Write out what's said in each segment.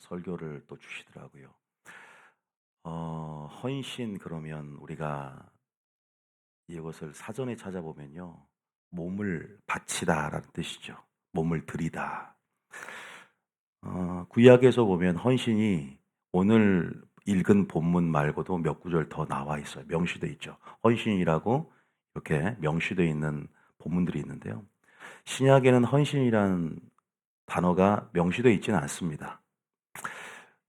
설교를 또 주시더라고요. 헌신 그러면 우리가 이것을 사전에 찾아보면요. 몸을 바치다라는 뜻이죠. 몸을 드리다. 구약에서 보면 헌신이 오늘 읽은 본문 말고도 몇 구절 더 나와 있어요. 명시되어 있죠. 헌신이라고 이렇게 명시되어 있는 본문들이 있는데요. 신약에는 헌신이라는 단어가 명시되어 있지는 않습니다.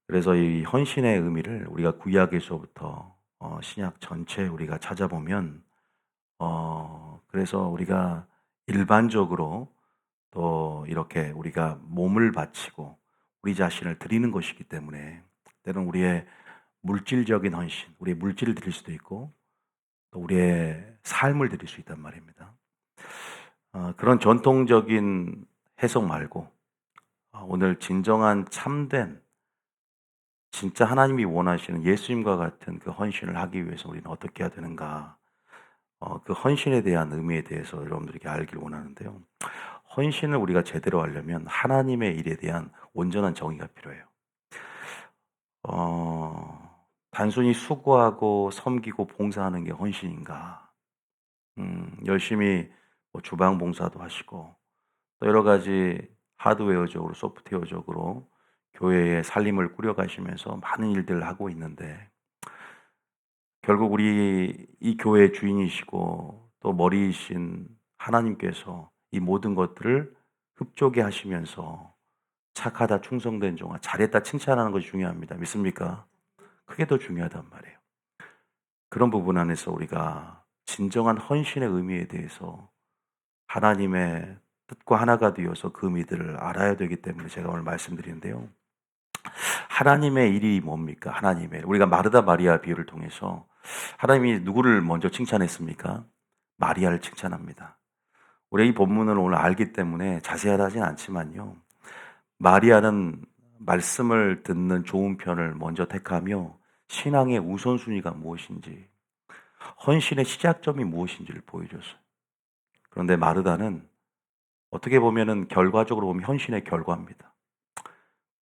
그래서 이 헌신의 의미를 우리가 구약에서부터 신약 전체 우리가 찾아보면 그래서 우리가 일반적으로 또 이렇게 우리가 몸을 바치고 우리 자신을 드리는 것이기 때문에 때로는 우리의 물질적인 헌신, 우리의 물질을 드릴 수도 있고 또 우리의 삶을 드릴 수 있단 말입니다. 그런 전통적인 해석 말고 오늘 진정한 참된 진짜 하나님이 원하시는 예수님과 같은 그 헌신을 하기 위해서 우리는 어떻게 해야 되는가? 그 헌신에 대한 의미에 대해서 여러분들에게 알길 원하는데요. 헌신을 우리가 제대로 하려면 하나님의 일에 대한 온전한 정의가 필요해요. 단순히 수고하고 섬기고 봉사하는 게 헌신인가? 열심히 뭐 주방 봉사도 하시고 또 여러 가지 하드웨어적으로 소프트웨어적으로 교회의 살림을 꾸려가시면서 많은 일들을 하고 있는데 결국 우리 이 교회의 주인이시고 또 머리이신 하나님께서 이 모든 것들을 흡족해 하시면서 착하다 충성된 종아 잘했다 칭찬하는 것이 중요합니다. 믿습니까? 그게 더 중요하단 말이에요. 그런 부분 안에서 우리가 진정한 헌신의 의미에 대해서 하나님의 뜻과 하나가 되어서 그 의미들을 알아야 되기 때문에 제가 오늘 말씀드리는데요. 하나님의 일이 뭡니까? 하나님의 우리가 마르다 마리아 비유를 통해서 하나님이 누구를 먼저 칭찬했습니까? 마리아를 칭찬합니다. 우리 이 본문을 오늘 알기 때문에 자세하진 않지만요. 마리아는 말씀을 듣는 좋은 편을 먼저 택하며 신앙의 우선순위가 무엇인지, 헌신의 시작점이 무엇인지를 보여줬어요. 그런데 마르다는 어떻게 보면은 결과적으로 보면 헌신의 결과입니다.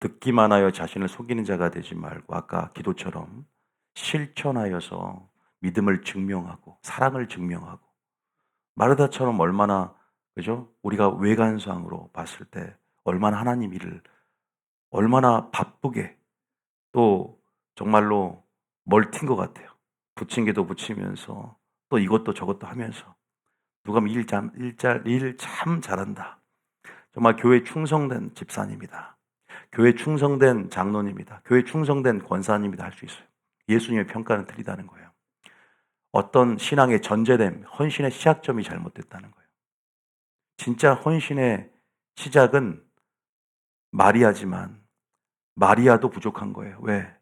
듣기만 하여 자신을 속이는 자가 되지 말고 아까 기도처럼 실천하여서 믿음을 증명하고 사랑을 증명하고 마르다처럼 얼마나 그죠? 우리가 외관상으로 봤을 때 얼마나 하나님 일을 얼마나 바쁘게 또 정말로 멀티인 것 같아요. 부침개도 부치면서 또 이것도 저것도 하면서 누가 일 참 잘한다. 정말 교회 충성된 집사님이다. 교회 충성된 장로님이다. 교회 충성된 권사님이다 할 수 있어요. 예수님의 평가는 틀리다는 거예요. 어떤 신앙의 전제됨, 헌신의 시작점이 잘못됐다는 거예요. 진짜 헌신의 시작은 마리아지만 마리아도 부족한 거예요. 왜?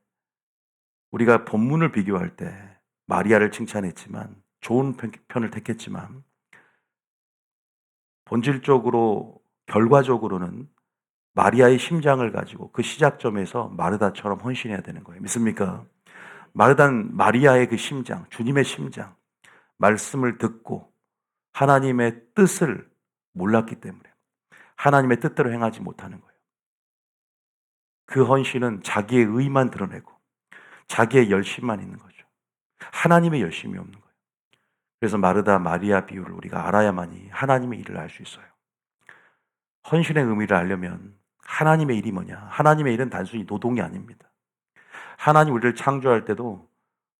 우리가 본문을 비교할 때 마리아를 칭찬했지만 좋은 편을 택했지만 본질적으로 결과적으로는 마리아의 심장을 가지고 그 시작점에서 마르다처럼 헌신해야 되는 거예요. 믿습니까? 마리아의 그 심장, 주님의 심장, 말씀을 듣고 하나님의 뜻을 몰랐기 때문에 하나님의 뜻대로 행하지 못하는 거예요. 그 헌신은 자기의 의만 드러내고 자기의 열심만 있는 거죠. 하나님의 열심이 없는 거예요. 그래서 마르다 마리아 비유를 우리가 알아야만이 하나님의 일을 알 수 있어요. 헌신의 의미를 알려면 하나님의 일이 뭐냐? 하나님의 일은 단순히 노동이 아닙니다. 하나님 우리를 창조할 때도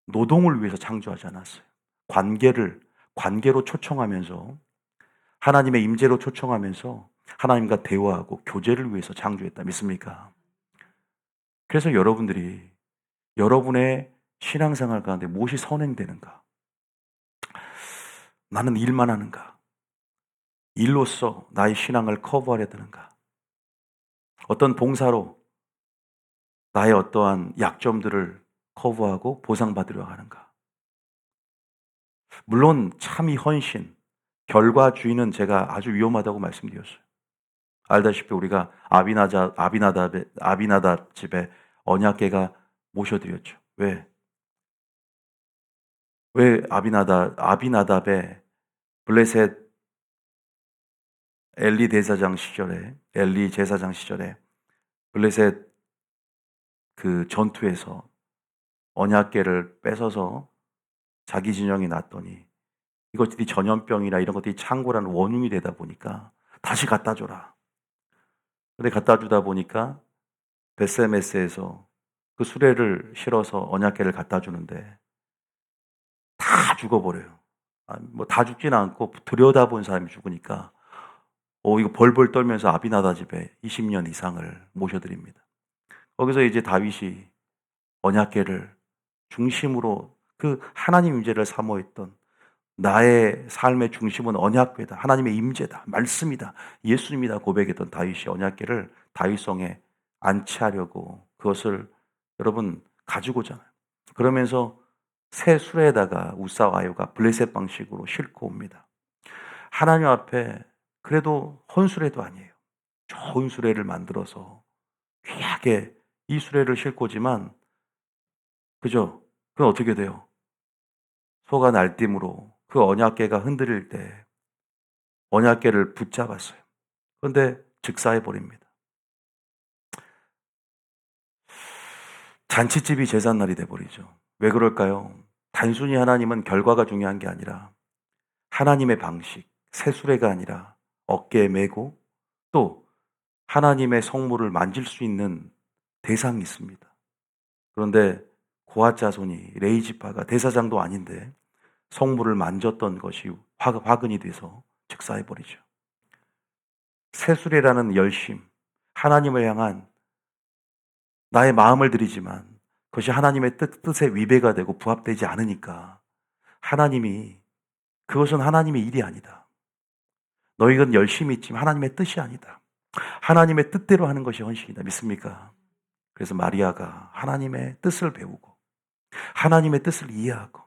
노동을 위해서 창조하지 않았어요. 관계로 초청하면서 하나님의 임재로 초청하면서 하나님과 대화하고 교제를 위해서 창조했다. 믿습니까? 그래서 여러분들이 여러분의 신앙생활 가운데 무엇이 선행되는가? 나는 일만 하는가? 일로써 나의 신앙을 커버하려 드는가? 어떤 봉사로 나의 어떠한 약점들을 커버하고 보상받으려 하는가? 물론 참이 헌신, 결과주의는 제가 아주 위험하다고 말씀드렸어요. 알다시피 우리가 아비나답 집에 언약궤가 모셔드렸죠. 왜 아비나답의 블레셋 엘리 제사장 시절에 블레셋 그 전투에서 언약궤를 뺏어서 자기 진영에 놨더니 이것들이 전염병이나 이런 것들이 창궐하는 원흉이 되다 보니까 다시 갖다 줘라. 근데 갖다 주다 보니까 베세메스에서 그 수레를 실어서 언약궤를 갖다 주는데 다 죽어버려요. 뭐 다 죽지는 않고 들여다본 사람이 죽으니까 이거 벌벌 떨면서 아비나다 집에 20년 이상을 모셔드립니다. 거기서 이제 다윗이 언약궤를 중심으로 그 하나님 임재를 사모했던 나의 삶의 중심은 언약궤다. 하나님의 임재다. 말씀이다. 예수님이다 고백했던 다윗이 언약궤를 다윗성에 안치하려고 그것을 여러분 가지고자 해요. 그러면서 새 수레에다가 우사와 아요가 블레셋 방식으로 싣고 옵니다. 하나님 앞에 그래도 헌수레도 아니에요. 좋은 수레를 만들어서 귀하게 이 수레를 싣고 오지만 그죠? 그건 어떻게 돼요? 소가 날뛰므로 그 언약궤가 흔들릴 때 언약궤를 붙잡았어요. 그런데 즉사해 버립니다. 잔치집이 제삿날이 돼 버리죠. 왜 그럴까요? 단순히 하나님은 결과가 중요한 게 아니라 하나님의 방식, 새수레가 아니라 어깨에 메고 또 하나님의 성물을 만질 수 있는 대상이 있습니다. 그런데 고앗 자손이 레이지파가 대사장도 아닌데 성물을 만졌던 것이 화근이 돼서 즉사해버리죠. 새수레라는 열심, 하나님을 향한 나의 마음을 드리지만 그것이 하나님의 뜻에 위배가 되고 부합되지 않으니까 하나님이 그것은 하나님의 일이 아니다. 너희는 열심히 있지만 하나님의 뜻이 아니다. 하나님의 뜻대로 하는 것이 헌신이다. 믿습니까? 그래서 마리아가 하나님의 뜻을 배우고 하나님의 뜻을 이해하고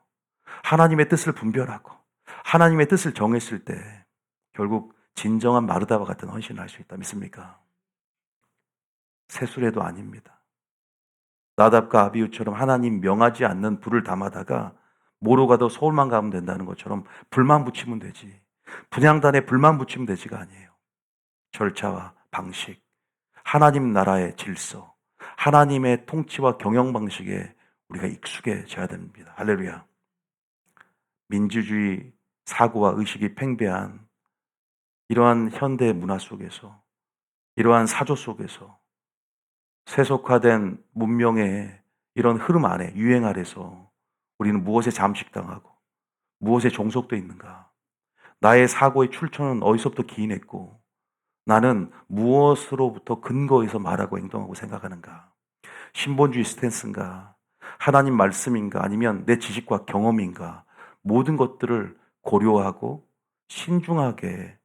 하나님의 뜻을 분별하고 하나님의 뜻을 정했을 때 결국 진정한 마르다와 같은 헌신을 할 수 있다. 믿습니까? 새수레도 아닙니다. 나답과 아비후처럼 하나님 명하지 않는 불을 담아다가 뭐로 가도 서울만 가면 된다는 것처럼 불만 붙이면 되지. 분향단에 불만 붙이면 되지가 아니에요. 절차와 방식, 하나님 나라의 질서, 하나님의 통치와 경영 방식에 우리가 익숙해져야 됩니다. 할렐루야. 민주주의 사고와 의식이 팽배한 이러한 현대 문화 속에서, 이러한 사조 속에서 세속화된 문명의 이런 흐름 안에, 유행 아래서 우리는 무엇에 잠식당하고 무엇에 종속되어 있는가? 나의 사고의 출처는 어디서부터 기인했고 나는 무엇으로부터 근거해서 말하고 행동하고 생각하는가? 신본주의 스탠스인가? 하나님 말씀인가? 아니면 내 지식과 경험인가? 모든 것들을 고려하고 신중하게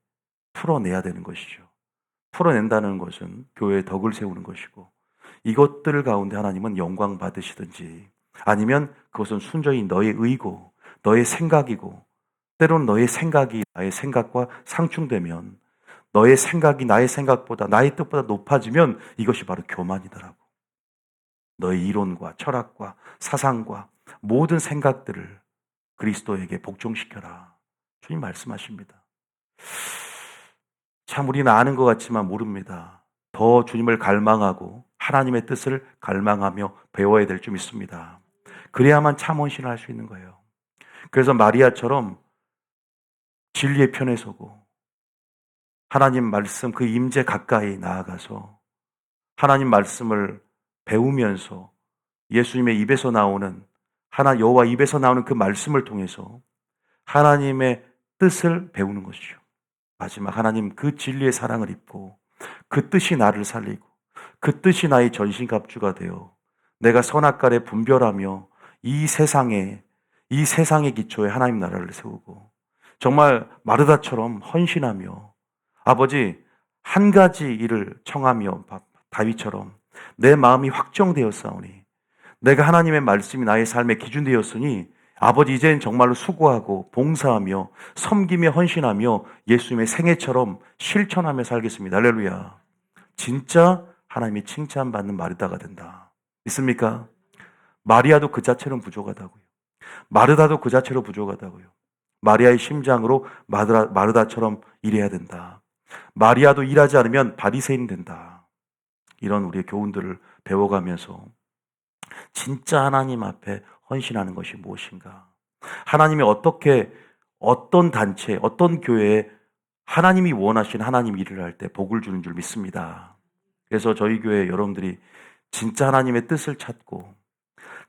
풀어내야 되는 것이죠. 풀어낸다는 것은 교회의 덕을 세우는 것이고 이것들 가운데 하나님은 영광 받으시든지 아니면 그것은 순전히 너의 의고 너의 생각이고 때로는 너의 생각이 나의 생각과 상충되면 너의 생각이 나의 생각보다 나의 뜻보다 높아지면 이것이 바로 교만이더라고. 너의 이론과 철학과 사상과 모든 생각들을 그리스도에게 복종시켜라. 주님 말씀하십니다. 참 우리는 아는 것 같지만 모릅니다. 더 주님을 갈망하고 하나님의 뜻을 갈망하며 배워야 될 점 있습니다. 그래야만 참 헌신을 할 수 있는 거예요. 그래서 마리아처럼 진리의 편에 서고 하나님 말씀 그 임재 가까이 나아가서 하나님 말씀을 배우면서 예수님의 입에서 나오는 여호와 입에서 나오는 그 말씀을 통해서 하나님의 뜻을 배우는 것이죠. 마지막 하나님 그 진리의 사랑을 입고 그 뜻이 나를 살리고 그 뜻이 나의 전신갑주가 되어 내가 선악간에 분별하며 이 세상의 기초에 하나님 나라를 세우고 정말 마르다처럼 헌신하며 아버지 한 가지 일을 청하며 다윗처럼 내 마음이 확정되었사오니 내가 하나님의 말씀이 나의 삶의 기준 되었으니 아버지 이제는 정말로 수고하고 봉사하며 섬기며 헌신하며 예수님의 생애처럼 실천하며 살겠습니다. 할렐루야. 진짜 하나님이 칭찬받는 마르다가 된다. 믿습니까? 마리아도 그 자체로는 부족하다고요. 마르다도 그 자체로 부족하다고요. 마리아의 심장으로 마르다처럼 일해야 된다. 마리아도 일하지 않으면 바리새인 된다. 이런 우리의 교훈들을 배워가면서 진짜 하나님 앞에 헌신하는 것이 무엇인가? 하나님이 어떻게 어떤 단체, 어떤 교회에 하나님이 원하신 하나님 일을 할 때 복을 주는 줄 믿습니다. 그래서 저희 교회 여러분들이 진짜 하나님의 뜻을 찾고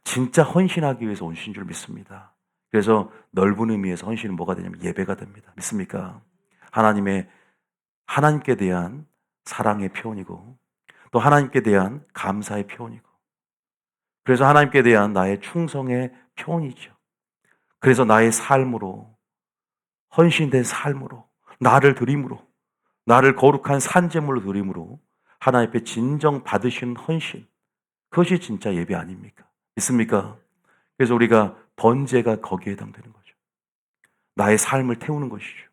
진짜 헌신하기 위해서 오신 줄 믿습니다. 그래서 넓은 의미에서 헌신은 뭐가 되냐면 예배가 됩니다. 믿습니까? 하나님께 대한 사랑의 표현이고 또 하나님께 대한 감사의 표현이고 그래서 하나님께 대한 나의 충성의 표현이죠. 그래서 나의 삶으로 헌신된 삶으로 나를 드림으로 나를 거룩한 산제물로 드림으로 하나님 앞에 진정 받으시는 헌신 그것이 진짜 예배 아닙니까? 믿습니까? 그래서 우리가 번제가 거기에 해당되는 거죠. 나의 삶을 태우는 것이죠.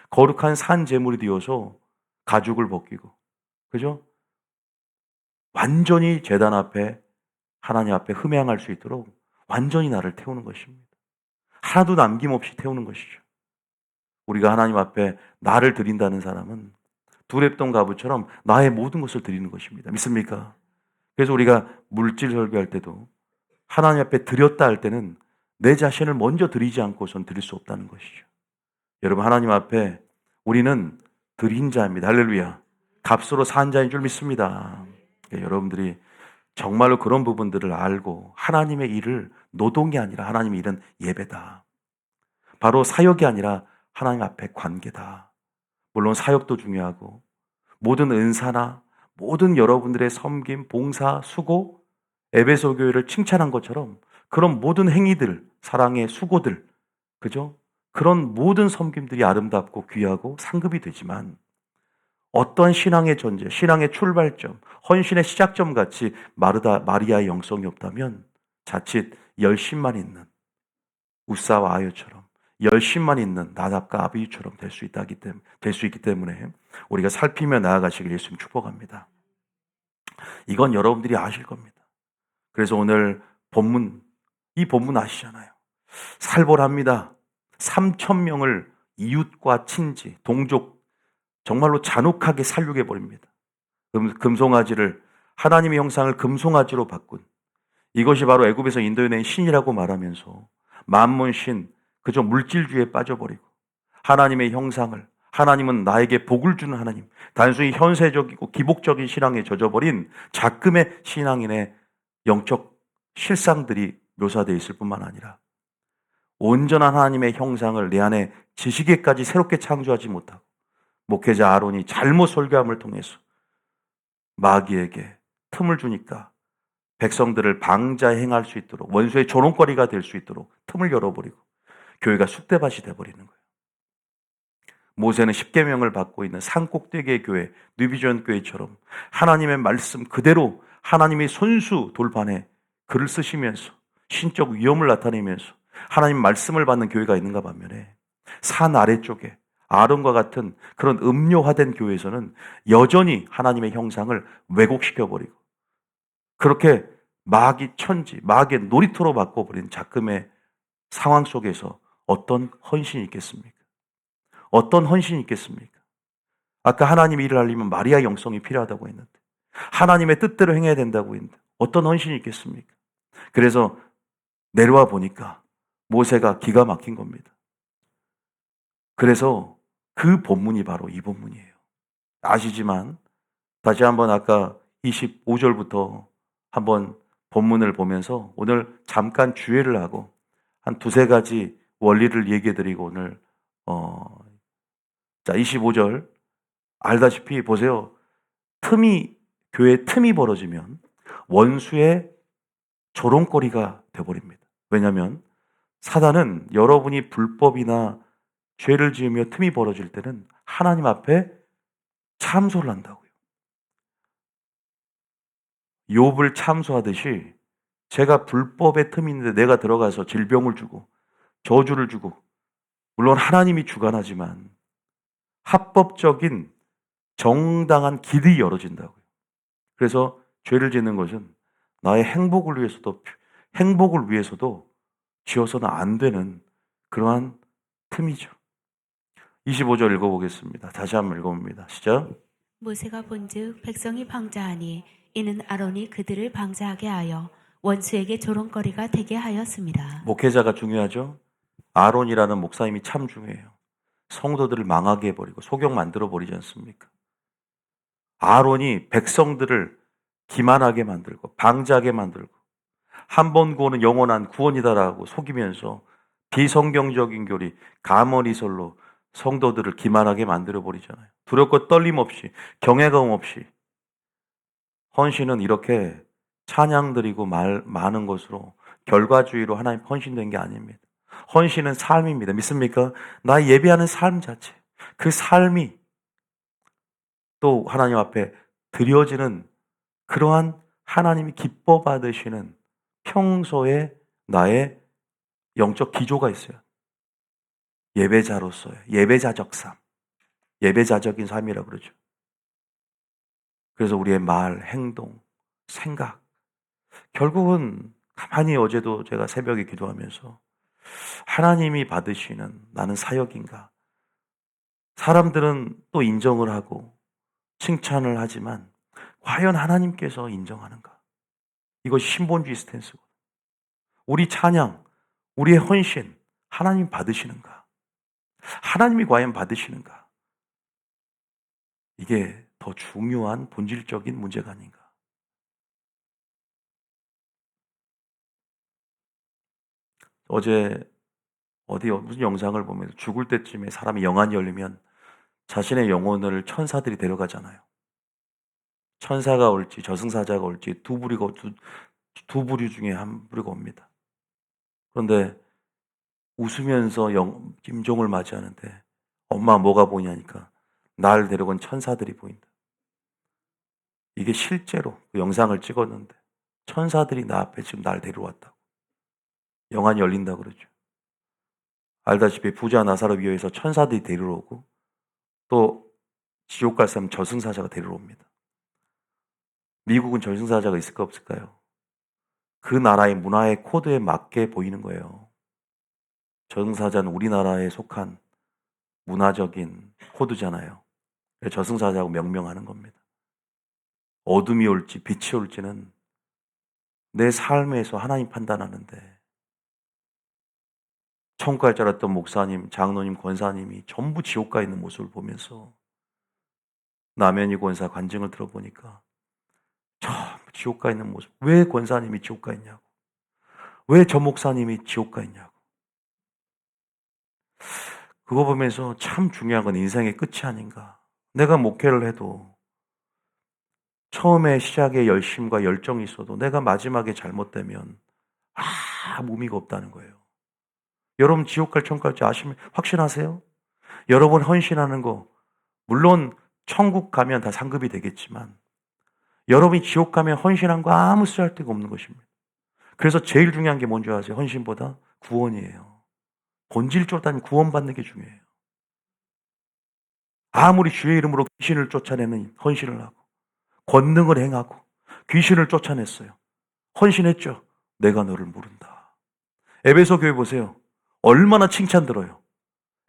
거룩한 산제물이 되어서 가죽을 벗기고 그죠? 완전히 제단 앞에 하나님 앞에 흠양할 수 있도록 완전히 나를 태우는 것입니다. 하나도 남김없이 태우는 것이죠. 우리가 하나님 앞에 나를 드린다는 사람은 두렙돈 가부처럼 나의 모든 것을 드리는 것입니다. 믿습니까? 그래서 우리가 물질 설교할 때도 하나님 앞에 드렸다 할 때는 내 자신을 먼저 드리지 않고선 드릴 수 없다는 것이죠. 여러분 하나님 앞에 우리는 드린 자입니다. 할렐루야. 값으로 산 자인 줄 믿습니다. 여러분들이 정말로 그런 부분들을 알고 하나님의 일을 노동이 아니라 하나님의 일은 예배다. 바로 사역이 아니라 하나님 앞에 관계다. 물론 사역도 중요하고 모든 은사나 모든 여러분들의 섬김, 봉사, 수고, 에베소 교회를 칭찬한 것처럼 그런 모든 행위들, 사랑의 수고들, 그죠? 그런 모든 섬김들이 아름답고 귀하고 상급이 되지만 어떤 신앙의 존재, 신앙의 출발점, 헌신의 시작점 같이 마리아의 영성이 없다면 자칫 열심만 있는 우사와 아요처럼 열심만 있는 나답과 아비유처럼 될 수 있기 때문에 우리가 살피며 나아가시길 예수님 축복합니다. 이건 여러분들이 아실 겁니다. 그래서 오늘 이 본문 아시잖아요. 살벌합니다. 3,000명을 이웃과 친지, 동족 정말로 잔혹하게 살육해 버립니다. 금송아지를 하나님의 형상을 금송아지로 바꾼 이것이 바로 애굽에서 인도해낸 신이라고 말하면서 만문신 그저 물질주의에 빠져버리고 하나님의 형상을 하나님은 나에게 복을 주는 하나님 단순히 현세적이고 기복적인 신앙에 젖어버린 작금의 신앙인의 영적 실상들이 묘사되어 있을 뿐만 아니라 온전한 하나님의 형상을 내 안에 지식에까지 새롭게 창조하지 못하고 목회자 아론이 잘못 설교함을 통해서 마귀에게 틈을 주니까 백성들을 방자에 행할 수 있도록 원수의 조롱거리가 될 수 있도록 틈을 열어버리고 교회가 쑥대밭이 돼버리는 거예요. 모세는 십계명을 받고 있는 산꼭대기의 교회, 뉴비전 교회처럼 하나님의 말씀 그대로 하나님의 손수 돌판에 글을 쓰시면서 신적 위엄을 나타내면서 하나님 말씀을 받는 교회가 있는가 반면에 산 아래쪽에 아론과 같은 그런 음료화된 교회에서는 여전히 하나님의 형상을 왜곡시켜버리고 그렇게 마귀의 놀이터로 바꿔버린 작금의 상황 속에서 어떤 헌신이 있겠습니까? 어떤 헌신이 있겠습니까? 아까 하나님 일을 하려면 마리아 영성이 필요하다고 했는데 하나님의 뜻대로 행해야 된다고 했는데 어떤 헌신이 있겠습니까? 그래서 내려와 보니까 모세가 기가 막힌 겁니다. 그래서 그 본문이 바로 이 본문이에요. 아시지만 다시 한번 아까 25절부터 한번 본문을 보면서 오늘 잠깐 주의를 하고 한 두세 가지 원리를 얘기해 드리고 오늘 25절 알다시피 보세요. 교회에 틈이 벌어지면 원수의 조롱거리가 돼버립니다. 왜냐하면 사단은 여러분이 불법이나 죄를 지으며 틈이 벌어질 때는 하나님 앞에 참소를 한다고요. 욥을 참소하듯이 제가 불법의 틈이 있는데 내가 들어가서 질병을 주고 저주를 주고 물론 하나님이 주관하지만 합법적인 정당한 길이 열어진다고요. 그래서 죄를 짓는 것은 나의 행복을 위해서도 지어서는 안 되는 그러한 틈이죠. 25절 읽어보겠습니다. 다시 한번 읽어봅니다. 시작. 모세가 본즉 백성이 방자하니 이는 아론이 그들을 방자하게 하여 원수에게 조롱거리가 되게 하였습니다. 목회자가 중요하죠. 아론이라는 목사님이 참 중요해요. 성도들을 망하게 해버리고 소경 만들어 버리지 않습니까? 아론이 백성들을 기만하게 만들고 방자하게 만들고 한 번 구원은 영원한 구원이다라고 속이면서 비성경적인 교리, 가머리설로 성도들을 기만하게 만들어 버리잖아요. 두렵고 떨림 없이, 경외감 없이. 헌신은 이렇게 찬양 드리고 많은 것으로 결과주의로 하나님 헌신된 게 아닙니다. 헌신은 삶입니다. 믿습니까? 나 예배하는 삶 자체. 그 삶이 또 하나님 앞에 드려지는 그러한 하나님이 기뻐 받으시는 평소에 나의 영적 기조가 있어요. 예배자로서의 예배자적 삶. 예배자적인 삶이라고 그러죠. 그래서 우리의 말, 행동, 생각. 결국은 가만히 어제도 제가 새벽에 기도하면서 하나님이 받으시는 나는 사역인가? 사람들은 또 인정을 하고 칭찬을 하지만 과연 하나님께서 인정하는가? 이것이 신본주의 스탠스고. 우리 찬양, 우리의 헌신, 하나님 받으시는가? 하나님이 과연 받으시는가? 이게 더 중요한 본질적인 문제가 아닌가? 어제 무슨 영상을 보면서 죽을 때쯤에 사람이 영안이 열리면 자신의 영혼을 천사들이 데려가잖아요. 천사가 올지 저승사자가 올지 두 부류 중에 한 부류가 옵니다. 그런데 웃으면서 임종을 맞이하는데 엄마 뭐가 보이냐니까 날 데려간 천사들이 보인다. 이게 실제로 그 영상을 찍었는데 천사들이 나 앞에 지금 날 데려왔다고. 영안이 열린다고 그러죠. 알다시피 부자 나사로 위에서 천사들이 데리러 오고 또 지옥 갈 사람 저승사자가 데리러 옵니다. 미국은 저승사자가 있을까 없을까요? 그 나라의 문화의 코드에 맞게 보이는 거예요. 저승사자는 우리나라에 속한 문화적인 코드잖아요. 그래서 저승사자고 명명하는 겁니다. 어둠이 올지 빛이 올지는 내 삶에서 하나님 판단하는데 천국 갈 줄 알았던 목사님, 장로님, 권사님이 전부 지옥 가 있는 모습을 보면서 남현희 권사 관증을 들어보니까 전부 지옥 가 있는 모습. 왜 권사님이 지옥 가 있냐고. 왜 저 목사님이 지옥 가 있냐고. 그거 보면서 참 중요한 건 인생의 끝이 아닌가. 내가 목회를 해도 처음에 시작에 열심과 열정이 있어도 내가 마지막에 잘못되면 아무 의미가 없다는 거예요. 여러분 지옥 갈 천국 갈지 확신하세요? 여러분 헌신하는 거 물론 천국 가면 다 상급이 되겠지만 여러분이 지옥 가면 헌신한 거 아무 쓸데가 없는 것입니다. 그래서 제일 중요한 게 뭔지 아세요? 헌신보다 구원이에요. 본질적으로 따지면 구원받는 게 중요해요. 아무리 주의 이름으로 귀신을 쫓아내는 헌신을 하고 권능을 행하고 귀신을 쫓아냈어요. 헌신했죠. 내가 너를 모른다. 에베소 교회 보세요. 얼마나 칭찬 들어요.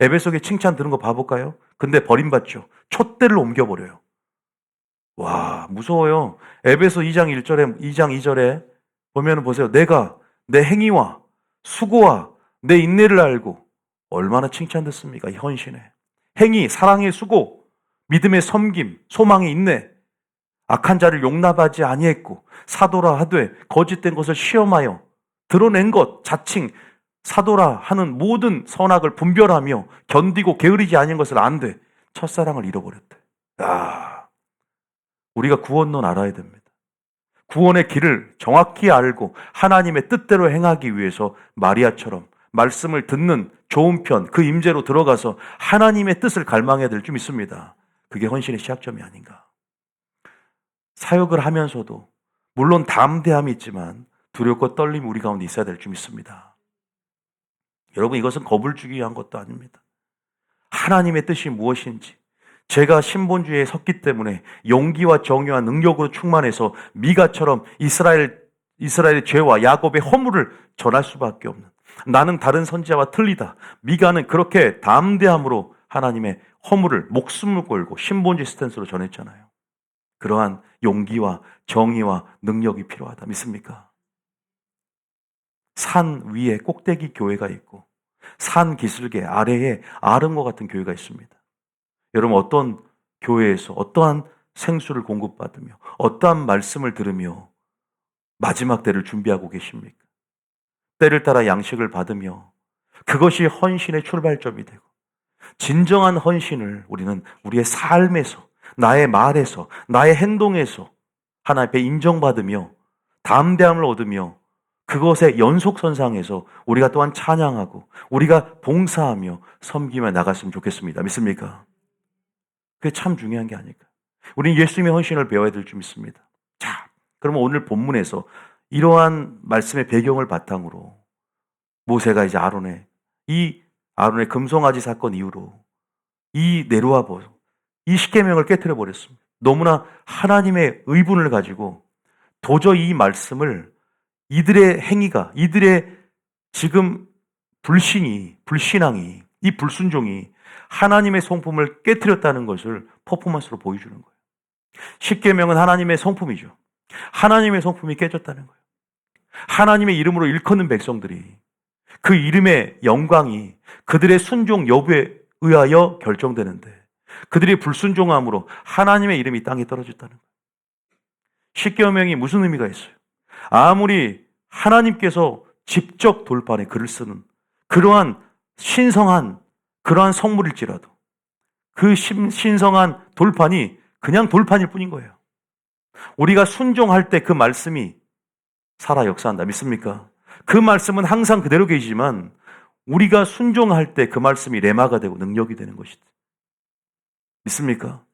에베소 교회 칭찬 들은 거 봐볼까요? 근데 버림받죠. 촛대를 옮겨버려요. 와, 무서워요. 에베소 2장 1절에, 2장 2절에 보면 보세요. 내가 내 행위와 수고와 내 인내를 알고 얼마나 칭찬됐습니까? 이 헌신에. 행위, 사랑의 수고, 믿음의 섬김, 소망의 인내, 악한 자를 용납하지 아니했고 사도라 하되 거짓된 것을 시험하여 드러낸 것, 자칭 사도라 하는 모든 선악을 분별하며 견디고 게으르지 아닌 것을 안되 첫사랑을 잃어버렸대. 우리가 구원론 알아야 됩니다. 구원의 길을 정확히 알고 하나님의 뜻대로 행하기 위해서 마리아처럼 말씀을 듣는 좋은 편, 그 임재로 들어가서 하나님의 뜻을 갈망해야 될 줄 믿습니다. 그게 헌신의 시작점이 아닌가. 사역을 하면서도 물론 담대함이 있지만 두렵고 떨림이 우리 가운데 있어야 될 줄 믿습니다. 여러분 이것은 겁을 주기 위한 것도 아닙니다. 하나님의 뜻이 무엇인지 제가 신본주의에 섰기 때문에 용기와 정의와 능력으로 충만해서 미가처럼 이스라엘의 죄와 야곱의 허물을 전할 수밖에 없는, 나는 다른 선지자와 틀리다. 미가는 그렇게 담대함으로 하나님의 허물을 목숨을 걸고 신본주의 스탠스로 전했잖아요. 그러한 용기와 정의와 능력이 필요하다. 믿습니까? 산 위에 꼭대기 교회가 있고 산 기슭에 아래에 아름과 같은 교회가 있습니다. 여러분 어떤 교회에서 어떠한 생수를 공급받으며 어떠한 말씀을 들으며 마지막 때를 준비하고 계십니까? 때를 따라 양식을 받으며 그것이 헌신의 출발점이 되고 진정한 헌신을 우리는 우리의 삶에서 나의 말에서 나의 행동에서 하나님 앞에 인정받으며 담대함을 얻으며 그것의 연속선상에서 우리가 또한 찬양하고 우리가 봉사하며 섬기며 나갔으면 좋겠습니다. 믿습니까? 그게 참 중요한 게 아닐까. 우리는 예수님의 헌신을 배워야 될 줄 믿습니다. 자, 그러면 오늘 본문에서 이러한 말씀의 배경을 바탕으로 모세가 이제 아론의 금송아지 사건 이후로 이 네로와 보소, 이 십계명을 깨트려 버렸습니다. 너무나 하나님의 의분을 가지고 도저히 이 말씀을 이들의 행위가, 이들의 지금 불신앙이, 이 불순종이 하나님의 성품을 깨트렸다는 것을 퍼포먼스로 보여주는 거예요. 십계명은 하나님의 성품이죠. 하나님의 성품이 깨졌다는 거예요. 하나님의 이름으로 일컫는 백성들이 그 이름의 영광이 그들의 순종 여부에 의하여 결정되는데 그들이 불순종함으로 하나님의 이름이 땅에 떨어졌다는 거예요. 십계명이 무슨 의미가 있어요? 아무리 하나님께서 직접 돌판에 글을 쓰는 그러한 신성한 그러한 성물일지라도 그 신성한 돌판이 그냥 돌판일 뿐인 거예요. 우리가 순종할 때 그 말씀이 살아 역사한다. 믿습니까? 그 말씀은 항상 그대로 계시지만 우리가 순종할 때 그 말씀이 레마가 되고 능력이 되는 것이다. 믿습니까?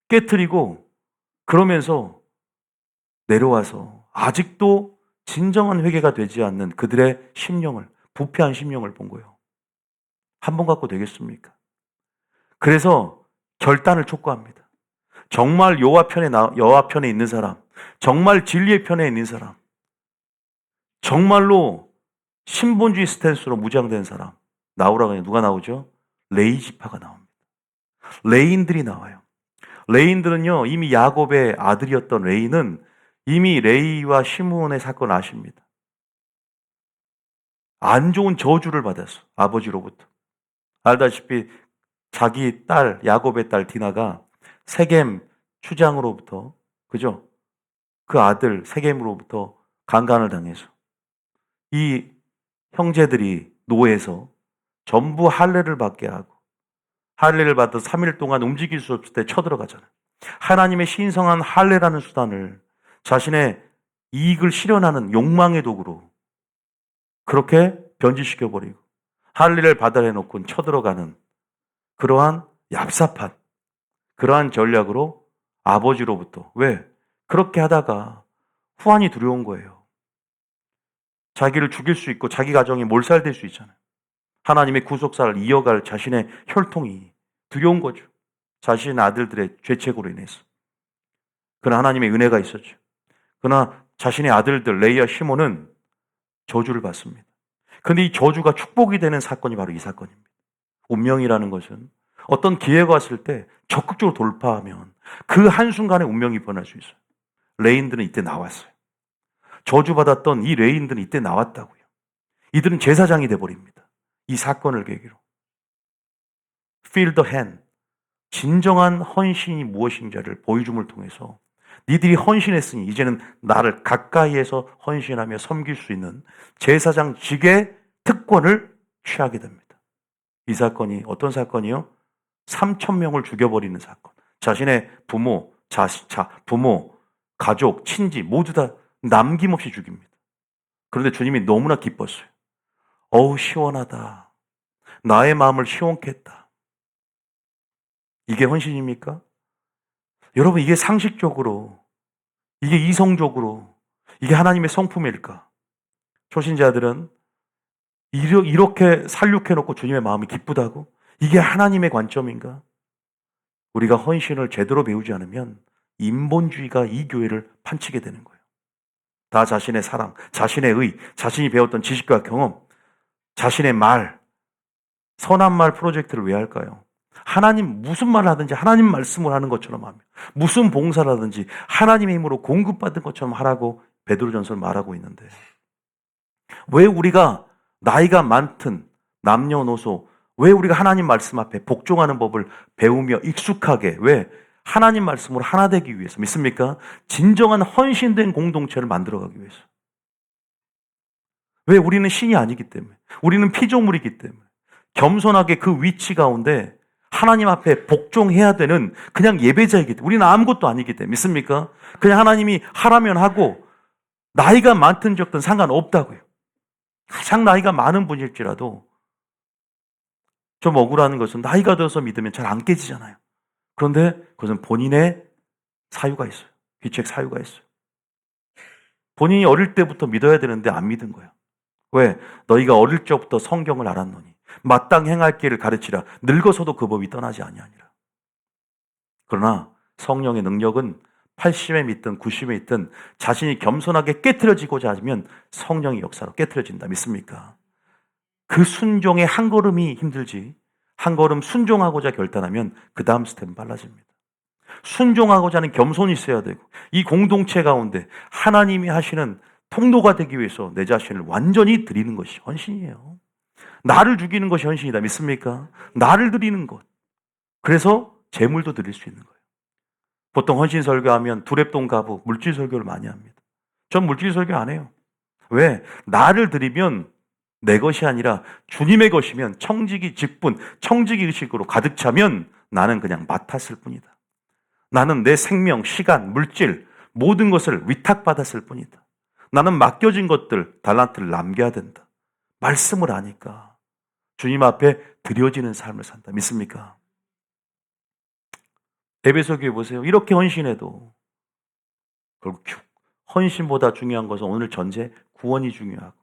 깨트리고 그러면서 내려와서 아직도 진정한 회개가 되지 않는 그들의 심령을, 부패한 심령을 본 거예요. 한 번 갖고 되겠습니까? 그래서 결단을 촉구합니다. 정말 여호와 편에 있는 사람, 정말 진리의 편에 있는 사람, 정말로 신본주의 스탠스로 무장된 사람 나오라고 해요. 누가 나오죠? 레위 지파가 나옵니다. 레인들이 나와요. 레인들은요, 이미 야곱의 아들이었던 레이는 이미 레이와 시므온의 사건을 아십니다. 안 좋은 저주를 받았어. 아버지로부터. 알다시피 자기 딸, 야곱의 딸 디나가 세겜 추장으로부터, 그죠? 그 아들 세겜으로부터 강간을 당해서 이 형제들이 노예에서 전부 할례를 받게 하고 할례를 받아 3일 동안 움직일 수 없을 때 쳐들어가잖아요. 하나님의 신성한 할례라는 수단을 자신의 이익을 실현하는 욕망의 도구로 그렇게 변질시켜버리고 할례를 받아내놓고 쳐들어가는 그러한 얍삽한 그러한 전략으로 아버지로부터 왜? 그렇게 하다가 후환이 두려운 거예요. 자기를 죽일 수 있고 자기 가정이 몰살될 수 있잖아요. 하나님의 구속사를 이어갈 자신의 혈통이 두려운 거죠. 자신의 아들들의 죄책으로 인해서. 그러나 하나님의 은혜가 있었죠. 그러나 자신의 아들들 레이와 시몬은 저주를 받습니다. 그런데 이 저주가 축복이 되는 사건이 바로 이 사건입니다. 운명이라는 것은 어떤 기회가 왔을 때 적극적으로 돌파하면 그 한순간에 운명이 변할 수 있어요. 레인들은 이때 나왔어요. 저주받았던 이 레인들은 이때 나왔다고요. 이들은 제사장이 돼버립니다. 이 사건을 계기로. Feel the hand. 진정한 헌신이 무엇인지를 보여줌을 통해서 니들이 헌신했으니 이제는 나를 가까이에서 헌신하며 섬길 수 있는 제사장직의 특권을 취하게 됩니다. 이 사건이 어떤 사건이요? 3,000명을 죽여버리는 사건. 자신의 부모, 부모, 가족, 친지 모두 다 남김없이 죽입니다. 그런데 주님이 너무나 기뻤어요. 어우 시원하다. 나의 마음을 시원케 했다. 이게 헌신입니까? 여러분 이게 상식적으로, 이게 이성적으로, 이게 하나님의 성품일까? 초신자들은 이렇게 살육해놓고 주님의 마음이 기쁘다고? 이게 하나님의 관점인가? 우리가 헌신을 제대로 배우지 않으면 인본주의가 이 교회를 판치게 되는 거예요. 다 자신의 사랑, 자신의 의, 자신이 배웠던 지식과 경험, 자신의 말, 선한 말 프로젝트를 왜 할까요? 하나님 무슨 말을 하든지 하나님 말씀을 하는 것처럼 하며 무슨 봉사를 하든지 하나님의 힘으로 공급받은 것처럼 하라고 베드로전서를 말하고 있는데 왜 우리가 나이가 많든 남녀노소, 왜 우리가 하나님 말씀 앞에 복종하는 법을 배우며 익숙하게, 왜? 하나님 말씀으로 하나 되기 위해서, 믿습니까? 진정한 헌신된 공동체를 만들어가기 위해서. 왜? 우리는 신이 아니기 때문에. 우리는 피조물이기 때문에. 겸손하게 그 위치 가운데 하나님 앞에 복종해야 되는 그냥 예배자이기 때문에. 우리는 아무것도 아니기 때문에. 믿습니까? 그냥 하나님이 하라면 하고 나이가 많든 적든 상관없다고요. 가장 나이가 많은 분일지라도 좀 억울한 것은 나이가 들어서 믿으면 잘 안 깨지잖아요. 그런데 그것은 본인의 사유가 있어요. 귀책 사유가 있어요. 본인이 어릴 때부터 믿어야 되는데 안 믿은 거예요. 왜? 너희가 어릴 적부터 성경을 알았노니 마땅 행할 길을 가르치라. 늙어서도 그 법이 떠나지 아니하니라. 그러나 성령의 능력은 80에 있든 90에 있든 자신이 겸손하게 깨트려지고자 하면 성령의 역사로 깨트려진다. 믿습니까? 그 순종의 한 걸음이 힘들지, 한 걸음 순종하고자 결단하면 그 다음 스텝은 빨라집니다. 순종하고자 하는 겸손이 있어야 되고, 이 공동체 가운데 하나님이 하시는 통로가 되기 위해서 내 자신을 완전히 드리는 것이 헌신이에요. 나를 죽이는 것이 헌신이다. 믿습니까? 나를 드리는 것. 그래서 재물도 드릴 수 있는 거예요. 보통 헌신 설교하면 두랩돈 가부, 물질 설교를 많이 합니다. 전 물질 설교 안 해요. 왜? 나를 드리면 내 것이 아니라 주님의 것이면 청지기 직분, 청지기 의식으로 가득 차면 나는 그냥 맡았을 뿐이다. 나는 내 생명, 시간, 물질 모든 것을 위탁받았을 뿐이다. 나는 맡겨진 것들, 달란트를 남겨야 된다. 말씀을 아니까 주님 앞에 드려지는 삶을 산다. 믿습니까? 에베소 교회 보세요. 이렇게 헌신해도 결국 헌신보다 중요한 것은 오늘 전제 구원이 중요하고,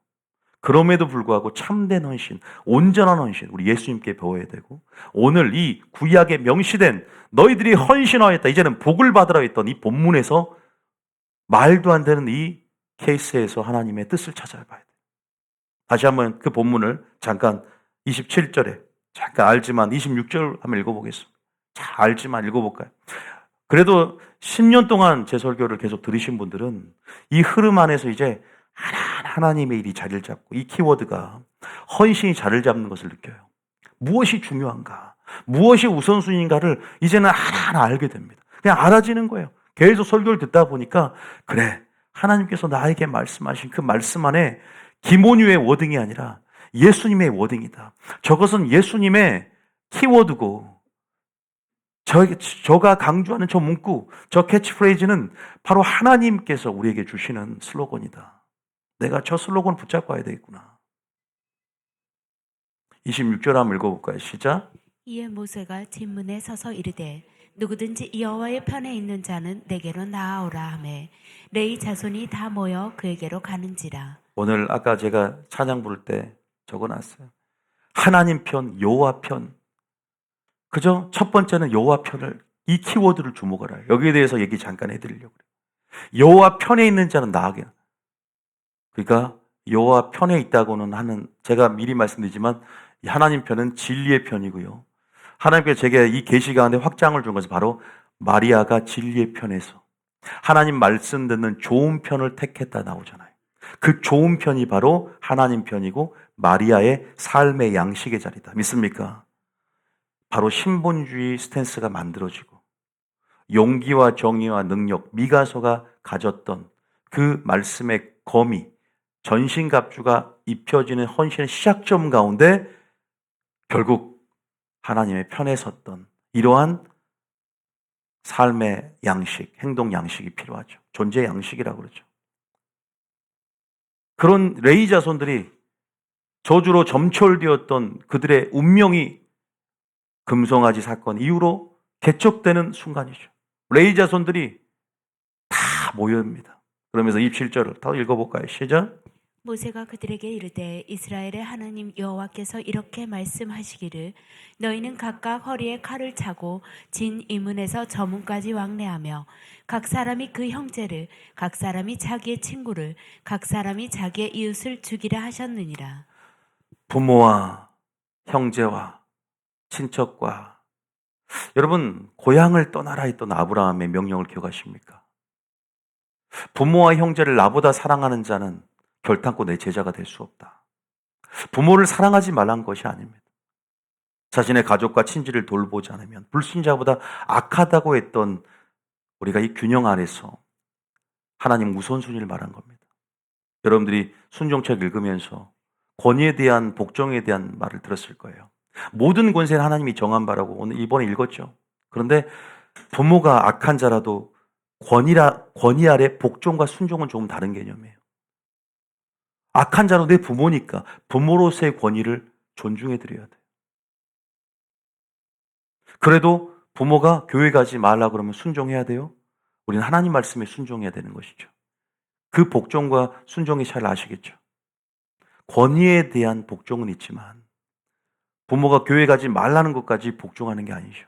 그럼에도 불구하고 참된 헌신, 온전한 헌신, 우리 예수님께 배워야 되고, 오늘 이 구약에 명시된 너희들이 헌신하였다, 이제는 복을 받으라 했던 이 본문에서 말도 안 되는 이 케이스에서 하나님의 뜻을 찾아봐야 돼요. 다시 한번 그 본문을 잠깐 27절에 잠깐 알지만 26절 한번 읽어보겠습니다. 잘 알지만 읽어볼까요? 그래도 10년 동안 제 설교를 계속 들으신 분들은 이 흐름 안에서 이제 하나님의 일이 자리를 잡고, 이 키워드가 헌신이 자리를 잡는 것을 느껴요. 무엇이 중요한가, 무엇이 우선순위인가를 이제는 하나하나 알게 됩니다. 그냥 알아지는 거예요. 계속 설교를 듣다 보니까 그래, 하나님께서 나에게 말씀하신 그 말씀 안에 김온유의 워딩이 아니라 예수님의 워딩이다. 저것은 예수님의 키워드고, 저가 강조하는 저 문구, 저 캐치프레이즈는 바로 하나님께서 우리에게 주시는 슬로건이다. 내가 저 슬로건 붙잡고 와야 되겠구나. 26절 한번 읽어볼까요? 시작. 이에 모세가 진문에 서서 이르되 누구든지 여호와의 편에 있는 자는 내게로 나아오라 하매 레위 자손이 다 모여 그에게로 가는지라. 오늘 아까 제가 찬양 부를 때 적어놨어요. 하나님 편, 여호와 편. 그죠? 첫 번째는 여호와 편을, 이 키워드를 주목하라. 여기에 대해서 얘기 잠깐 해드리려고 그래요. 여호와 편에 있는 자는 나아게. 그러니까 여호와 편에 있다고는 하는, 제가 미리 말씀드리지만 하나님 편은 진리의 편이고요. 하나님께서 제게 이 계시 가운데 확장을 준 것은 바로 마리아가 진리의 편에서 하나님 말씀 듣는 좋은 편을 택했다 나오잖아요. 그 좋은 편이 바로 하나님 편이고 마리아의 삶의 양식의 자리다. 믿습니까? 바로 신본주의 스탠스가 만들어지고 용기와 정의와 능력, 미가서가 가졌던 그 말씀의 거미, 전신갑주가 입혀지는 헌신의 시작점 가운데 결국 하나님의 편에 섰던 이러한 삶의 양식, 행동 양식이 필요하죠. 존재 양식이라고 그러죠. 그런 레위 자손들이 저주로 점철되었던 그들의 운명이 금송아지 사건 이후로 개척되는 순간이죠. 레위 자손들이 다 모여입니다. 그러면서 27절을 더 읽어볼까요? 시작. 모세가 그들에게 이르되 이스라엘의 하나님 여호와께서 이렇게 말씀하시기를 너희는 각각 허리에 칼을 차고 진 이문에서 저 문까지 왕래하며 각 사람이 그 형제를, 각 사람이 자기의 친구를, 각 사람이 자기의 이웃을 죽이라 하셨느니라. 부모와 형제와 친척과, 여러분 고향을 떠나라 했던 아브라함의 명령을 기억하십니까? 부모와 형제를 나보다 사랑하는 자는 결단코 내 제자가 될 수 없다. 부모를 사랑하지 말라는 것이 아닙니다. 자신의 가족과 친지를 돌보지 않으면 불신자보다 악하다고 했던 우리가 이 균형 안에서 하나님 우선순위를 말한 겁니다. 여러분들이 순종책 읽으면서 권위에 대한 복종에 대한 말을 들었을 거예요. 모든 권세는 하나님이 정한 바라고 오늘 이번에 읽었죠. 그런데 부모가 악한 자라도 권위 아래 복종과 순종은 조금 다른 개념이에요. 악한 자로 내 부모니까 부모로서의 권위를 존중해 드려야 돼요. 그래도 부모가 교회 가지 말라 그러면 순종해야 돼요? 우리는 하나님 말씀에 순종해야 되는 것이죠. 그 복종과 순종이 잘 아시겠죠? 권위에 대한 복종은 있지만 부모가 교회 가지 말라는 것까지 복종하는 게 아니죠.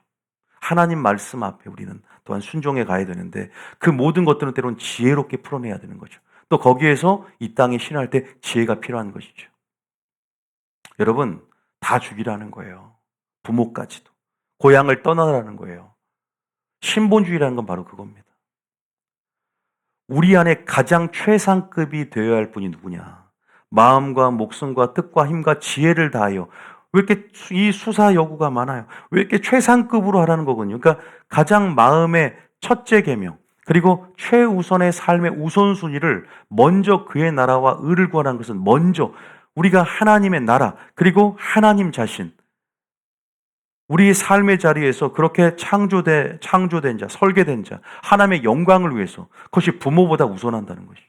하나님 말씀 앞에 우리는 또한 순종해 가야 되는데 그 모든 것들은 때로는 지혜롭게 풀어내야 되는 거죠. 또 거기에서 이 땅에 신할 때 지혜가 필요한 것이죠. 여러분, 다 죽이라는 거예요. 부모까지도. 고향을 떠나라는 거예요. 신본주의라는 건 바로 그겁니다. 우리 안에 가장 최상급이 되어야 할 분이 누구냐? 마음과 목숨과 뜻과 힘과 지혜를 다하여 왜 이렇게 이 수사 여구가 많아요? 왜 이렇게 최상급으로 하라는 거군요. 그러니까 가장 마음의 첫째 계명 그리고 최우선의 삶의 우선순위를 먼저 그의 나라와 의를 구하라는 것은 먼저 우리가 하나님의 나라 그리고 하나님 자신 우리의 삶의 자리에서 그렇게 창조된 자, 설계된 자, 하나님의 영광을 위해서 그것이 부모보다 우선한다는 것이죠.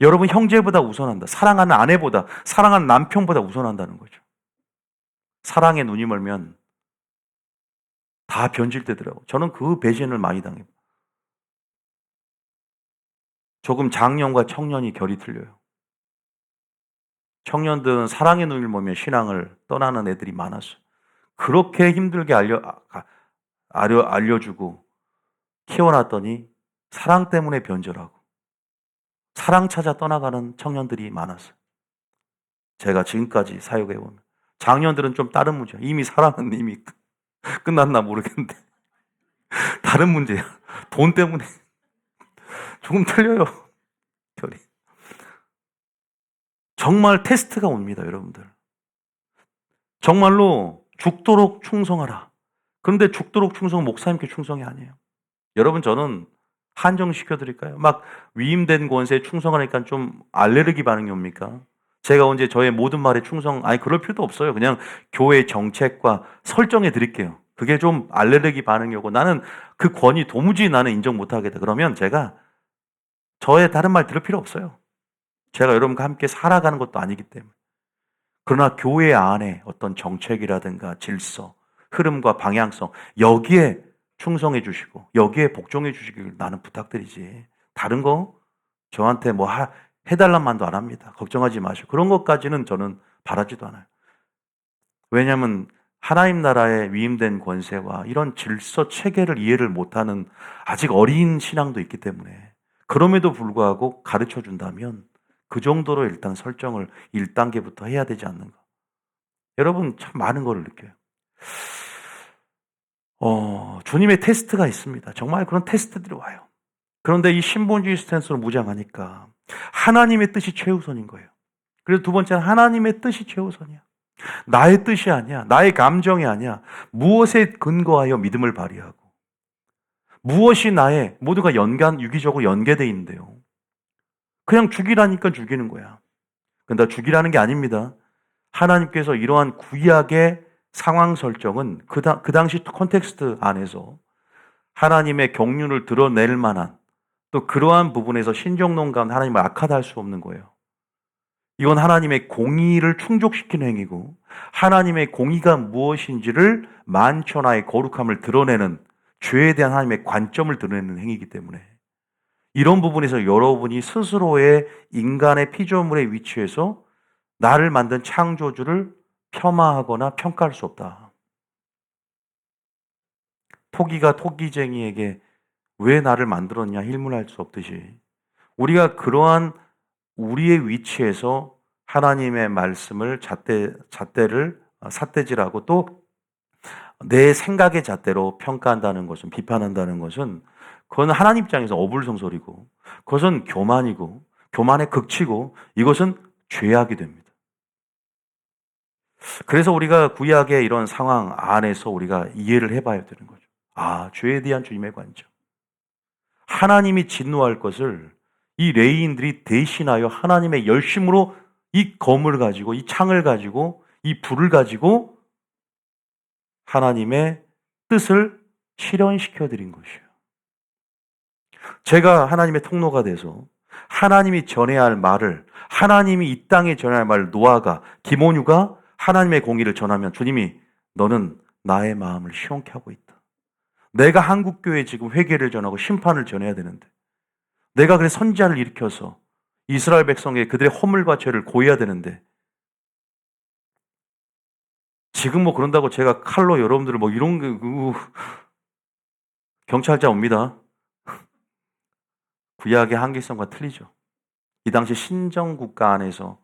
여러분 형제보다 우선한다. 사랑하는 아내보다, 사랑하는 남편보다 우선한다는 거죠. 사랑에 눈이 멀면 다 변질되더라고요. 저는 그 배신을 많이 당해요. 조금 장년과 청년이 결이 틀려요. 청년들은 사랑의 눈을 멀면 신앙을 떠나는 애들이 많았어요. 그렇게 힘들게 알려주고 키워놨더니 사랑 때문에 변절하고 사랑 찾아 떠나가는 청년들이 많았어요. 제가 지금까지 사역해본 장년들은 좀 다른 문제야. 이미 사랑은 이미 끝났나 모르겠는데 다른 문제야. 돈 때문에 조금 틀려요. 결이. 정말 테스트가 옵니다, 여러분들. 정말로 죽도록 충성하라. 그런데 죽도록 충성은 목사님께 충성이 아니에요. 여러분 저는 한정시켜 드릴까요? 막 위임된 권세에 충성하니까 좀 알레르기 반응이 옵니까? 제가 언제 저의 모든 말에 그럴 필요도 없어요. 그냥 교회 정책과 설정해 드릴게요. 그게 좀 알레르기 반응이 오고 나는 그 권위 도무지 나는 인정 못 하겠다. 그러면 제가 저의 다른 말 들을 필요 없어요. 제가 여러분과 함께 살아가는 것도 아니기 때문에. 그러나 교회 안에 어떤 정책이라든가 질서, 흐름과 방향성 여기에 충성해 주시고 여기에 복종해 주시길 나는 부탁드리지. 다른 거 저한테 뭐 해달란 말도 안 합니다. 걱정하지 마시고. 그런 것까지는 저는 바라지도 않아요. 왜냐하면 하나님 나라에 위임된 권세와 이런 질서 체계를 이해를 못하는 아직 어린 신앙도 있기 때문에 그럼에도 불구하고 가르쳐 준다면 그 정도로 일단 설정을 1단계부터 해야 되지 않는가. 여러분 참 많은 걸 느껴요. 주님의 테스트가 있습니다. 정말 그런 테스트들이 와요. 그런데 이 신본주의 스탠스로 무장하니까 하나님의 뜻이 최우선인 거예요. 그래서 두 번째는 하나님의 뜻이 최우선이야. 나의 뜻이 아니야. 나의 감정이 아니야. 무엇에 근거하여 믿음을 발휘하고 무엇이 나의 모두가 유기적으로 연계되어 있는데요. 그냥 죽이라니까 죽이는 거야. 근데 죽이라는 게 아닙니다. 하나님께서 이러한 구약의 상황 설정은 그 당시 콘텍스트 안에서 하나님의 경륜을 드러낼 만한 또 그러한 부분에서 신정론 가운데 하나님을 악하다 할 수 없는 거예요. 이건 하나님의 공의를 충족시키는 행위고 하나님의 공의가 무엇인지를 만천하의 거룩함을 드러내는 죄에 대한 하나님의 관점을 드러내는 행위이기 때문에 이런 부분에서 여러분이 스스로의 인간의 피조물의 위치에서 나를 만든 창조주를 폄하하거나 평가할 수 없다. 토기가 토기쟁이에게 왜 나를 만들었냐 힐문할 수 없듯이 우리가 그러한 우리의 위치에서 하나님의 말씀을 삿대질하고 또 내 생각의 잣대로 평가한다는 것은 비판한다는 것은 그건 하나님 입장에서 어불성설이고 그것은 교만이고 교만에 극치고 이것은 죄악이 됩니다. 그래서 우리가 구약의 이런 상황 안에서 우리가 이해를 해봐야 되는 거죠. 아, 죄에 대한 주님의 관점. 하나님이 진노할 것을 이 레위인들이 대신하여 하나님의 열심으로 이 검을 가지고, 이 창을 가지고, 이 불을 가지고 하나님의 뜻을 실현시켜 드린 것이에요. 제가 하나님의 통로가 돼서 하나님이 전해야 할 말을, 하나님이 이 땅에 전해야 할 말을 노아가, 디모뉴가 하나님의 공의를 전하면 주님이 너는 나의 마음을 시원케 하고 있다. 내가 한국교회에 지금 회개를 전하고 심판을 전해야 되는데 내가 그래 선지자를 일으켜서 이스라엘 백성에게 그들의 허물과 죄를 고해야 되는데 지금 뭐 그런다고 제가 칼로 여러분들을 뭐 이런 경찰자 옵니다. 구약의 한계성과 틀리죠. 이 당시 신정국가 안에서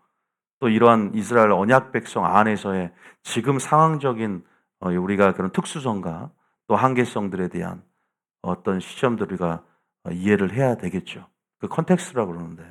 또 이러한 이스라엘 언약 백성 안에서의 지금 상황적인 우리가 그런 특수성과 또 한계성들에 대한 어떤 시점들을 우리가 이해를 해야 되겠죠. 그 컨텍스트라고 그러는데.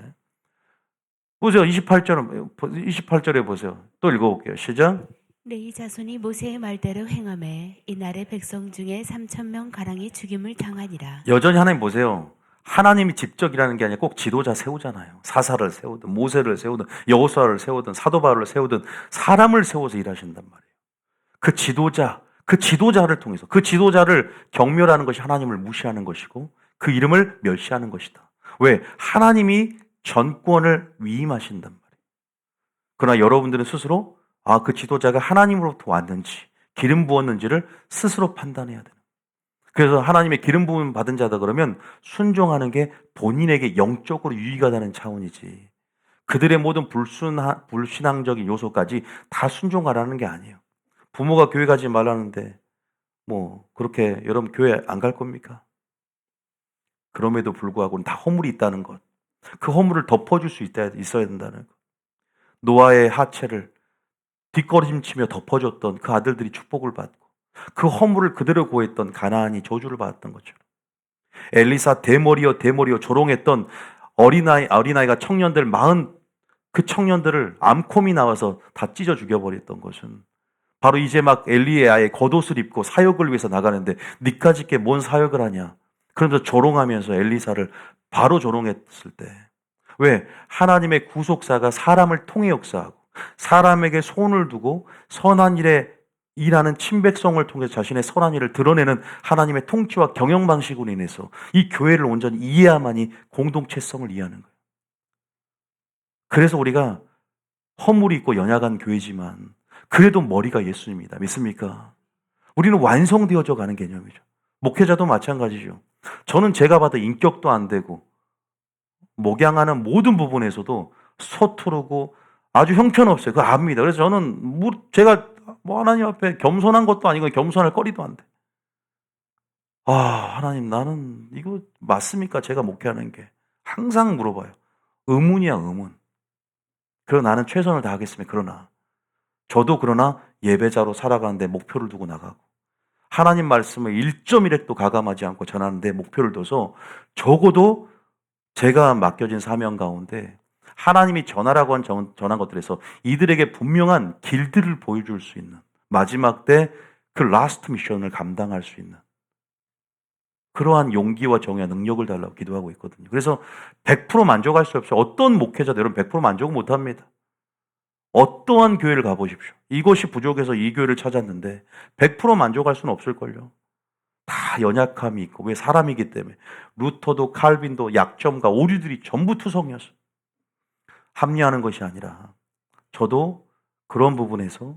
보세요. 28절에 보세요. 또 읽어볼게요. 시작. 레위 자손이 모세의 말대로 행하매 이날의 백성 중에 3,000명 가량이 죽임을 당하니라. 여전히 하나님 보세요. 하나님이 직접 일하는 게 아니라 꼭 지도자 세우잖아요. 사사를 세우든 모세를 세우든 여호수아를 세우든 사도 바울을 세우든 사람을 세워서 일하신단 말이에요. 그 지도자를 통해서 그 지도자를 경멸하는 것이 하나님을 무시하는 것이고 그 이름을 멸시하는 것이다. 왜? 하나님이 전권을 위임하신단 말이에요. 그러나 여러분들은 스스로 그 지도자가 하나님으로부터 왔는지 기름 부었는지를 스스로 판단해야 돼요. 그래서 하나님의 기름 부음 받은 자다 그러면 순종하는 게 본인에게 영적으로 유의가 되는 차원이지 그들의 모든 불신앙적인 요소까지 다 순종하라는 게 아니에요. 부모가 교회 가지 말라는데 뭐 그렇게 여러분 교회 안 갈 겁니까? 그럼에도 불구하고 다 허물이 있다는 것. 그 허물을 덮어줄 수 있어야 된다는 것. 노아의 하체를 뒷걸음치며 덮어줬던 그 아들들이 축복을 받고 그 허물을 그대로 고했던 가나안이 저주를 받았던 것처럼 엘리사 대머리여 조롱했던 어린아이가 청년들 40 그 청년들을 암콤이 나와서 다 찢어 죽여버렸던 것은 바로 이제 막 엘리의 아예 겉옷을 입고 사역을 위해서 나가는데 니까짓 게 뭔 사역을 하냐 그러면서 조롱하면서 엘리사를 바로 조롱했을 때 왜? 하나님의 구속사가 사람을 통해 역사하고 사람에게 손을 두고 선한 일에 일하는 친백성을 통해서 자신의 선한 일을 드러내는 하나님의 통치와 경영 방식으로 인해서 이 교회를 온전히 이해야만이 공동체성을 이해하는 거예요. 그래서 우리가 허물이 있고 연약한 교회지만 그래도 머리가 예수님이다. 믿습니까? 우리는 완성되어져 가는 개념이죠. 목회자도 마찬가지죠. 저는 제가 봐도 인격도 안 되고 목양하는 모든 부분에서도 서투르고 아주 형편없어요. 그거 압니다. 그래서 저는 제가 하나님 앞에 겸손한 것도 아니고 겸손할 거리도 안 돼. 하나님 나는 이거 맞습니까? 제가 목회하는 게. 항상 물어봐요. 의문이야 의문. 그러나 나는 최선을 다하겠습니다. 그러나 예배자로 살아가는데 목표를 두고 나가고 하나님 말씀을 1.1획도 가감하지 않고 전하는데 목표를 둬서 적어도 제가 맡겨진 사명 가운데 하나님이 전하라고 전한 것들에서 이들에게 분명한 길들을 보여줄 수 있는 마지막 때 그 라스트 미션을 감당할 수 있는 그러한 용기와 정의와 능력을 달라고 기도하고 있거든요. 그래서 100% 만족할 수 없어요. 어떤 목회자도 여러분 100% 만족은 못합니다. 어떠한 교회를 가보십시오. 이것이 부족해서 이 교회를 찾았는데 100% 만족할 수는 없을걸요. 다 연약함이 있고 왜 사람이기 때문에 루터도 칼빈도 약점과 오류들이 전부 투성이었어요. 합리하는 것이 아니라 저도 그런 부분에서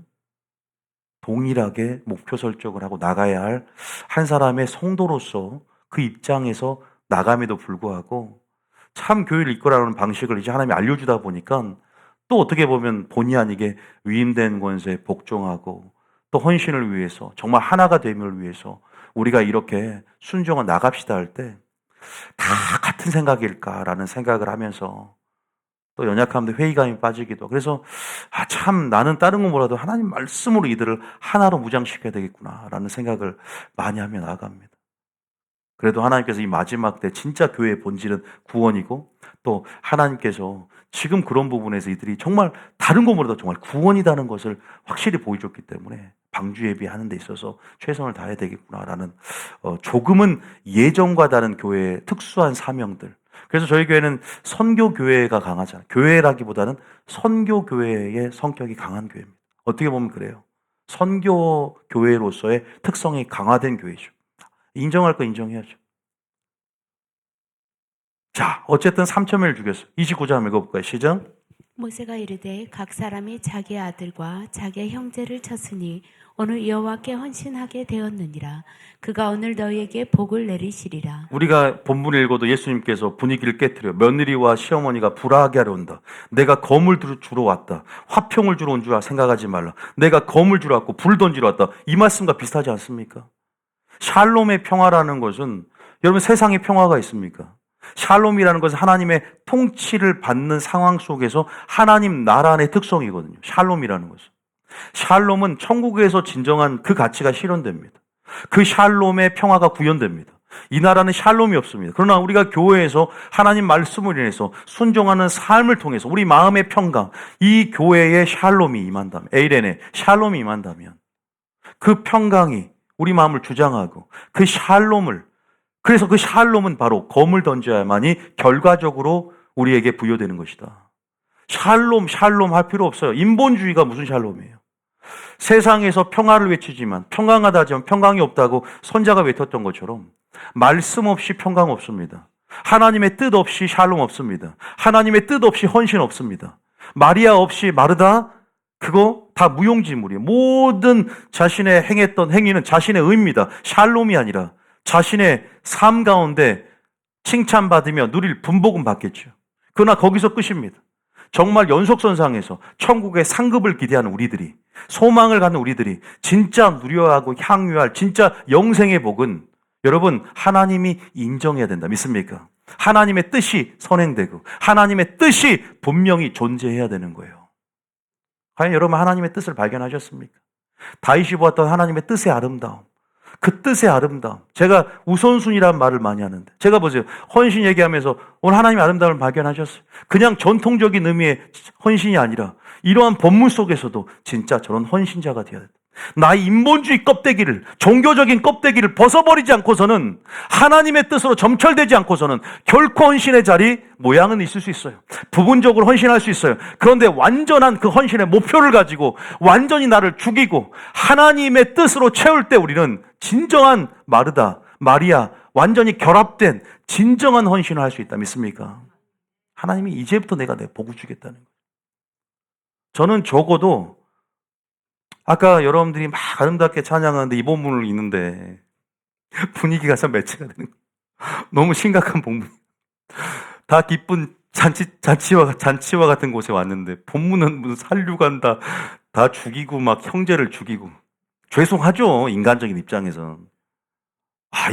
동일하게 목표 설정을 하고 나가야 할 한 사람의 성도로서 그 입장에서 나감에도 불구하고 참 교회를 이끌어가는 방식을 이제 하나님이 알려주다 보니까 또 어떻게 보면 본의 아니게 위임된 권세에 복종하고 또 헌신을 위해서 정말 하나가 됨을 위해서 우리가 이렇게 순종을 나갑시다 할 때 다 같은 생각일까라는 생각을 하면서 또 연약함도 회의감이 빠지기도. 그래서 참 나는 다른 건 몰라도 하나님 말씀으로 이들을 하나로 무장시켜야 되겠구나라는 생각을 많이 하며 나아갑니다. 그래도 하나님께서 이 마지막 때 진짜 교회의 본질은 구원이고 또 하나님께서 지금 그런 부분에서 이들이 정말 다른 것보다 정말 구원이라는 것을 확실히 보여줬기 때문에 방주 예비하는 데 있어서 최선을 다해야 되겠구나라는 조금은 예전과 다른 교회의 특수한 사명들. 그래서 저희 교회는 선교교회가 강하잖아요. 교회라기보다는 선교교회의 성격이 강한 교회입니다. 어떻게 보면 그래요. 선교교회로서의 특성이 강화된 교회죠. 인정할 거 인정해야죠. 자, 어쨌든 3,000명을 죽였어요. 29절 한번 읽어볼까요? 시작. 모세가 이르되 각 사람이 자기 아들과 자기 형제를 쳤으니 오늘 여호와께 헌신하게 되었느니라. 그가 오늘 너희에게 복을 내리시리라. 우리가 본문을 읽어도 예수님께서 분위기를 깨뜨려 며느리와 시어머니가 불화하게 하려 온다. 내가 검을 주러 왔다. 화평을 주러 온 줄 생각하지 말라. 내가 검을 주러 왔고 불 던지러 왔다. 이 말씀과 비슷하지 않습니까? 샬롬의 평화라는 것은 여러분 세상에 평화가 있습니까? 샬롬이라는 것은 하나님의 통치를 받는 상황 속에서 하나님 나라 안의 특성이거든요. 샬롬이라는 것은. 샬롬은 천국에서 진정한 그 가치가 실현됩니다. 그 샬롬의 평화가 구현됩니다. 이 나라는 샬롬이 없습니다. 그러나 우리가 교회에서 하나님 말씀을 인해서 순종하는 삶을 통해서 우리 마음의 평강, 이 교회의 샬롬이 임한다면, 에이렌의 샬롬이 임한다면 그 평강이 우리 마음을 주장하고 그 샬롬을, 그래서 그 샬롬은 바로 검을 던져야만이 결과적으로 우리에게 부여되는 것이다. 샬롬 할 필요 없어요. 인본주의가 무슨 샬롬이에요? 세상에서 평화를 외치지만 평강하다 하지만 평강이 없다고 선자가 외쳤던 것처럼 말씀 없이 평강 없습니다. 하나님의 뜻 없이 샬롬 없습니다. 하나님의 뜻 없이 헌신 없습니다. 마리아 없이 마르다, 그거 다 무용지물이에요. 모든 자신의 행했던 행위는 자신의 의입니다. 샬롬이 아니라 자신의 삶 가운데 칭찬받으며 누릴 분복은 받겠죠. 그러나 거기서 끝입니다. 정말 연속선상에서 천국의 상급을 기대하는 우리들이, 소망을 갖는 우리들이 진짜 누려야 하고 향유할 진짜 영생의 복은 여러분 하나님이 인정해야 된다. 믿습니까? 하나님의 뜻이 선행되고 하나님의 뜻이 분명히 존재해야 되는 거예요. 과연 여러분 하나님의 뜻을 발견하셨습니까? 다윗이 보았던 하나님의 뜻의 아름다움, 그 뜻의 아름다움. 제가 우선순위라는 말을 많이 하는데 제가 보세요. 헌신 얘기하면서 오늘 하나님의 아름다움을 발견하셨어요. 그냥 전통적인 의미의 헌신이 아니라 이러한 본문 속에서도 진짜 저런 헌신자가 되어야 된다. 나의 인본주의 껍데기를, 종교적인 껍데기를 벗어버리지 않고서는, 하나님의 뜻으로 점철되지 않고서는 결코 헌신의 자리 모양은 있을 수 있어요. 부분적으로 헌신할 수 있어요. 그런데 완전한 그 헌신의 목표를 가지고 완전히 나를 죽이고 하나님의 뜻으로 채울 때 우리는 진정한 마르다, 마리아, 완전히 결합된 진정한 헌신을 할 수 있다. 믿습니까? 하나님이 이제부터 내가 내 복을 주겠다는 거예요. 저는 적어도 아까 여러분들이 막 아름답게 찬양하는데 이 본문을 읽는데 분위기가 참 매체가 되는 거예요. 너무 심각한 본문. 다 기쁜 잔치와 같은 곳에 왔는데 본문은 무슨 살류간다, 다 죽이고 막 형제를 죽이고. 죄송하죠, 인간적인 입장에서.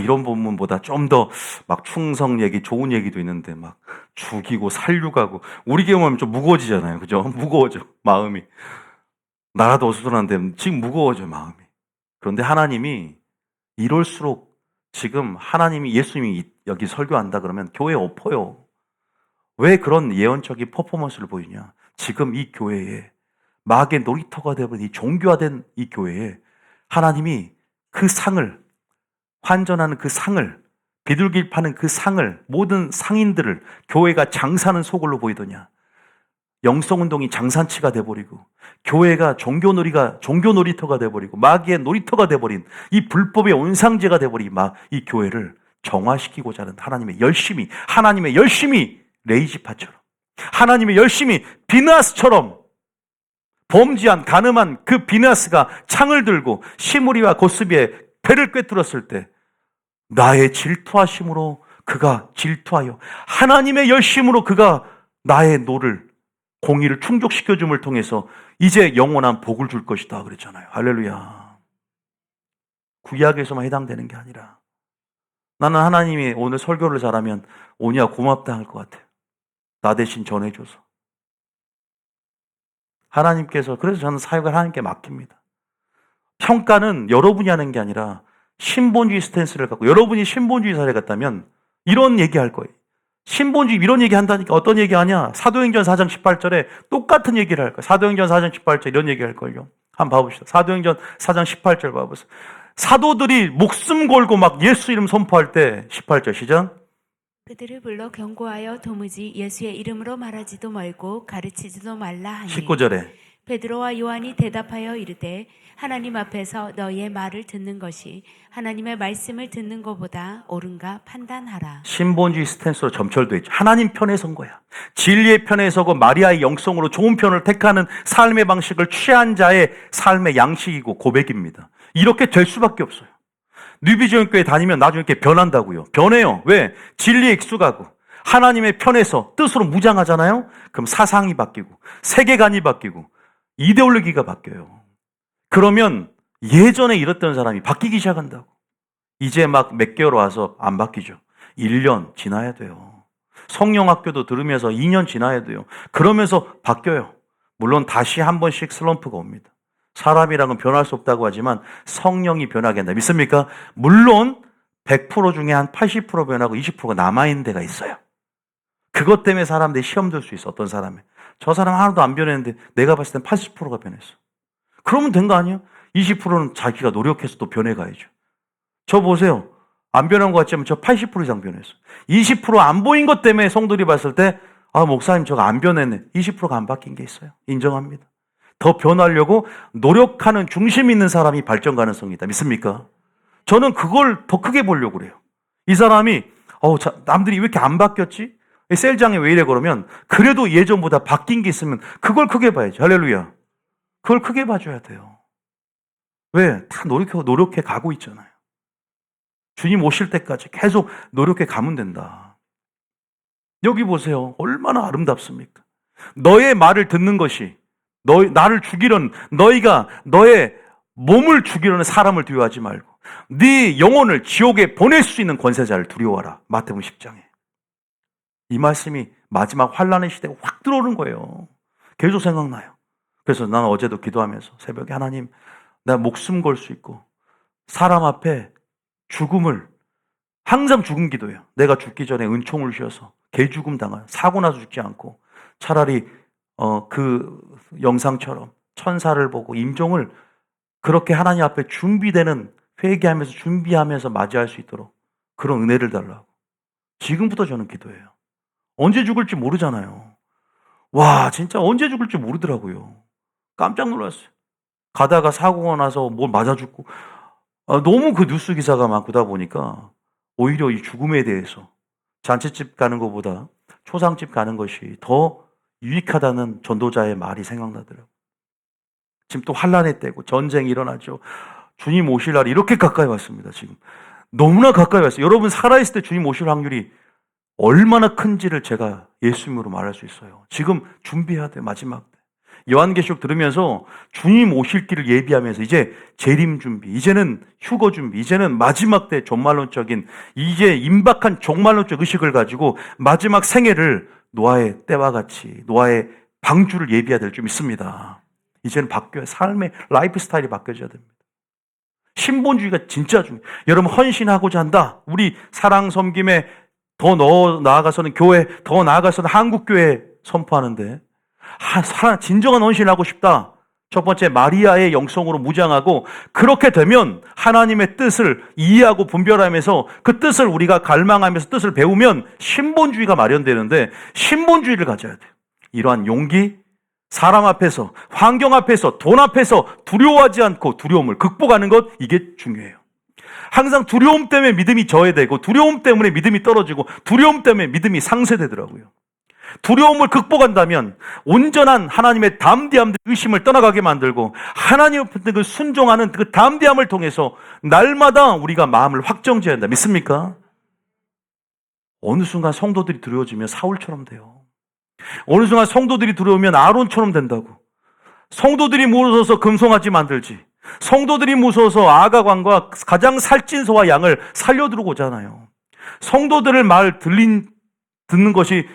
이런 본문보다 좀 더 막 충성 얘기, 좋은 얘기도 있는데 막 죽이고 살류가고. 우리 경험하면 좀 무거워지잖아요, 그죠? 무거워져 마음이. 나라도 어수선한데 지금 무거워져 마음이. 그런데 하나님이 이럴수록 지금 하나님이, 예수님이 여기 설교한다 그러면 교회에 엎어요. 왜 그런 예언적인 퍼포먼스를 보이냐? 지금 이 교회에 마귀의 놀이터가 되어버린 이 종교화된 이 교회에 하나님이 그 상을, 환전하는 그 상을, 비둘기 파는 그 상을, 모든 상인들을 교회가 장사하는 소굴로 보이더냐? 영성운동이 장산치가 돼버리고 교회가 종교놀이터가 돼버리고 마귀의 놀이터가 돼버린 이 불법의 온상제가 돼버린 이 교회를 정화시키고자 하는 하나님의 열심이 레이지파처럼, 하나님의 열심이 비느하스처럼, 범죄한 가늠한 그 비느하스가 창을 들고 시므리와 고스비의 배를 꿰뚫었을 때 나의 질투하심으로 그가 질투하여 하나님의 열심으로 그가 나의 노를, 공의를 충족시켜줌을 통해서 이제 영원한 복을 줄 것이다 그랬잖아요. 할렐루야. 구약에서만 해당되는 게 아니라 나는 하나님이 오늘 설교를 잘하면 오냐 고맙다 할 것 같아요. 나 대신 전해줘서. 하나님께서, 그래서 저는 사역을 하나님께 맡깁니다. 평가는 여러분이 하는 게 아니라 신본주의 스탠스를 갖고, 여러분이 신본주의 사례 같다면 이런 얘기할 거예요. 신본주의 이런 얘기 한다니까. 어떤 얘기 하냐? 사도행전 4장 18절에 똑같은 얘기를 할 거예요. 사도행전 4장 18절 이런 얘기 할 걸요. 한번 봐봅시다. 사도행전 4장 18절 봐보세요. 사도들이 목숨 걸고 막 예수 이름 선포할 때 18절 시작. 그들을 불러 경고하여 도무지 예수의 이름으로 말하지도 말고 가르치지도 말라 하니 19절에 베드로와 요한이 대답하여 이르되 하나님 앞에서 너희의 말을 듣는 것이 하나님의 말씀을 듣는 것보다 옳은가 판단하라. 신본주의 스탠스로 점철돼 있죠. 하나님 편에 선 거야. 진리의 편에 서고 마리아의 영성으로 좋은 편을 택하는 삶의 방식을 취한 자의 삶의 양식이고 고백입니다. 이렇게 될 수밖에 없어요. 뉴비전교회 다니면 나중에 이렇게 변한다고요. 변해요. 왜? 진리에 익숙하고 하나님의 편에서 뜻으로 무장하잖아요. 그럼 사상이 바뀌고 세계관이 바뀌고 이데올로기가 바뀌어요. 그러면 예전에 이랬던 사람이 바뀌기 시작한다고. 이제 막 몇 개월 와서 안 바뀌죠. 1년 지나야 돼요. 성령학교도 들으면서 2년 지나야 돼요. 그러면서 바뀌어요. 물론 다시 한 번씩 슬럼프가 옵니다. 사람이랑은 변할 수 없다고 하지만 성령이 변하게 한다. 믿습니까? 물론 100% 중에 한 80% 변하고 20%가 남아있는 데가 있어요. 그것 때문에 사람들이 시험 들 수 있어. 어떤 사람이. 저 사람 하나도 안 변했는데 내가 봤을 땐 80%가 변했어. 그러면 된 거 아니에요? 20%는 자기가 노력해서 또 변해가야죠. 저 보세요. 안 변한 것 같지만 저 80% 이상 변했어. 20% 안 보인 것 때문에 성도들이 봤을 때 목사님 저거 안 변했네. 20%가 안 바뀐 게 있어요. 인정합니다. 더 변하려고 노력하는 중심 있는 사람이 발전 가능성이 있다. 믿습니까? 저는 그걸 더 크게 보려고 그래요. 이 사람이 남들이 왜 이렇게 안 바뀌었지? 셀장에 왜 이래 그러면 그래도 예전보다 바뀐 게 있으면 그걸 크게 봐야죠. 할렐루야. 그걸 크게 봐줘야 돼요. 왜? 다 노력해 가고 있잖아요. 주님 오실 때까지 계속 노력해 가면 된다. 여기 보세요. 얼마나 아름답습니까? 너의 말을 듣는 것이 나를 죽이려는 너희가 너의 몸을 죽이려는 사람을 두려워하지 말고 네 영혼을 지옥에 보낼 수 있는 권세자를 두려워하라. 마태복음 10장에. 이 말씀이 마지막 환란의 시대가 확 들어오는 거예요. 계속 생각나요. 그래서 나는 어제도 기도하면서 새벽에 하나님 나 목숨 걸 수 있고 사람 앞에 죽음을 항상 죽음 기도해요. 내가 죽기 전에 은총을 주셔서 개죽음 당한 사고 나서 죽지 않고 차라리 그 영상처럼 천사를 보고 임종을 그렇게 하나님 앞에 준비되는 회개하면서 준비하면서 맞이할 수 있도록 그런 은혜를 달라고. 지금부터 저는 기도해요. 언제 죽을지 모르잖아요. 와 진짜 언제 죽을지 모르더라고요. 깜짝 놀랐어요. 가다가 사고가 나서 뭘 맞아 죽고 너무 그 뉴스 기사가 많다 보니까 오히려 이 죽음에 대해서 잔치집 가는 것보다 초상집 가는 것이 더 유익하다는 전도자의 말이 생각나더라고요. 지금 또 환란의 때고 전쟁이 일어나죠. 주님 오실 날이 이렇게 가까이 왔습니다. 지금 너무나 가까이 왔어요. 여러분 살아있을 때 주님 오실 확률이 얼마나 큰지를 제가 예수님으로 말할 수 있어요. 지금 준비해야 돼요. 마지막 때. 요한계시록 들으면서 주님 오실 길을 예비하면서 이제 재림 준비, 이제는 휴거 준비, 이제는 마지막 때 종말론적인 이제 임박한 종말론적 의식을 가지고 마지막 생애를 노아의 때와 같이 노아의 방주를 예비해야 될 줄 믿습니다. 이제는 바뀌어야 삶의 라이프 스타일이 바뀌어져야 됩니다. 신본주의가 진짜 중요해요. 여러분 헌신하고자 한다. 우리 사랑 섬김에 더 나아가서는 교회, 더 나아가서는 한국교회 선포하는데 진정한 헌신을 하고 싶다. 첫 번째 마리아의 영성으로 무장하고 그렇게 되면 하나님의 뜻을 이해하고 분별하면서 그 뜻을 우리가 갈망하면서 뜻을 배우면 신본주의가 마련되는데 신본주의를 가져야 돼요. 이러한 용기, 사람 앞에서, 환경 앞에서, 돈 앞에서 두려워하지 않고 두려움을 극복하는 것 이게 중요해요. 항상 두려움 때문에 믿음이 저해되고 두려움 때문에 믿음이 떨어지고 두려움 때문에 믿음이 상쇄되더라고요. 두려움을 극복한다면 온전한 하나님의 담대함, 의심을 떠나가게 만들고 하나님 앞에 그 순종하는 그 담대함을 통해서 날마다 우리가 마음을 확정지어야 한다. 믿습니까? 어느 순간 성도들이 두려워지면 사울처럼 돼요. 어느 순간 성도들이 두려우면 아론처럼 된다고. 성도들이 무서워서 금송아지 만들지. 성도들이 무서워서 아가관과 가장 살찐 소와 양을 살려두고 오잖아요. 성도들의 말 듣는 것이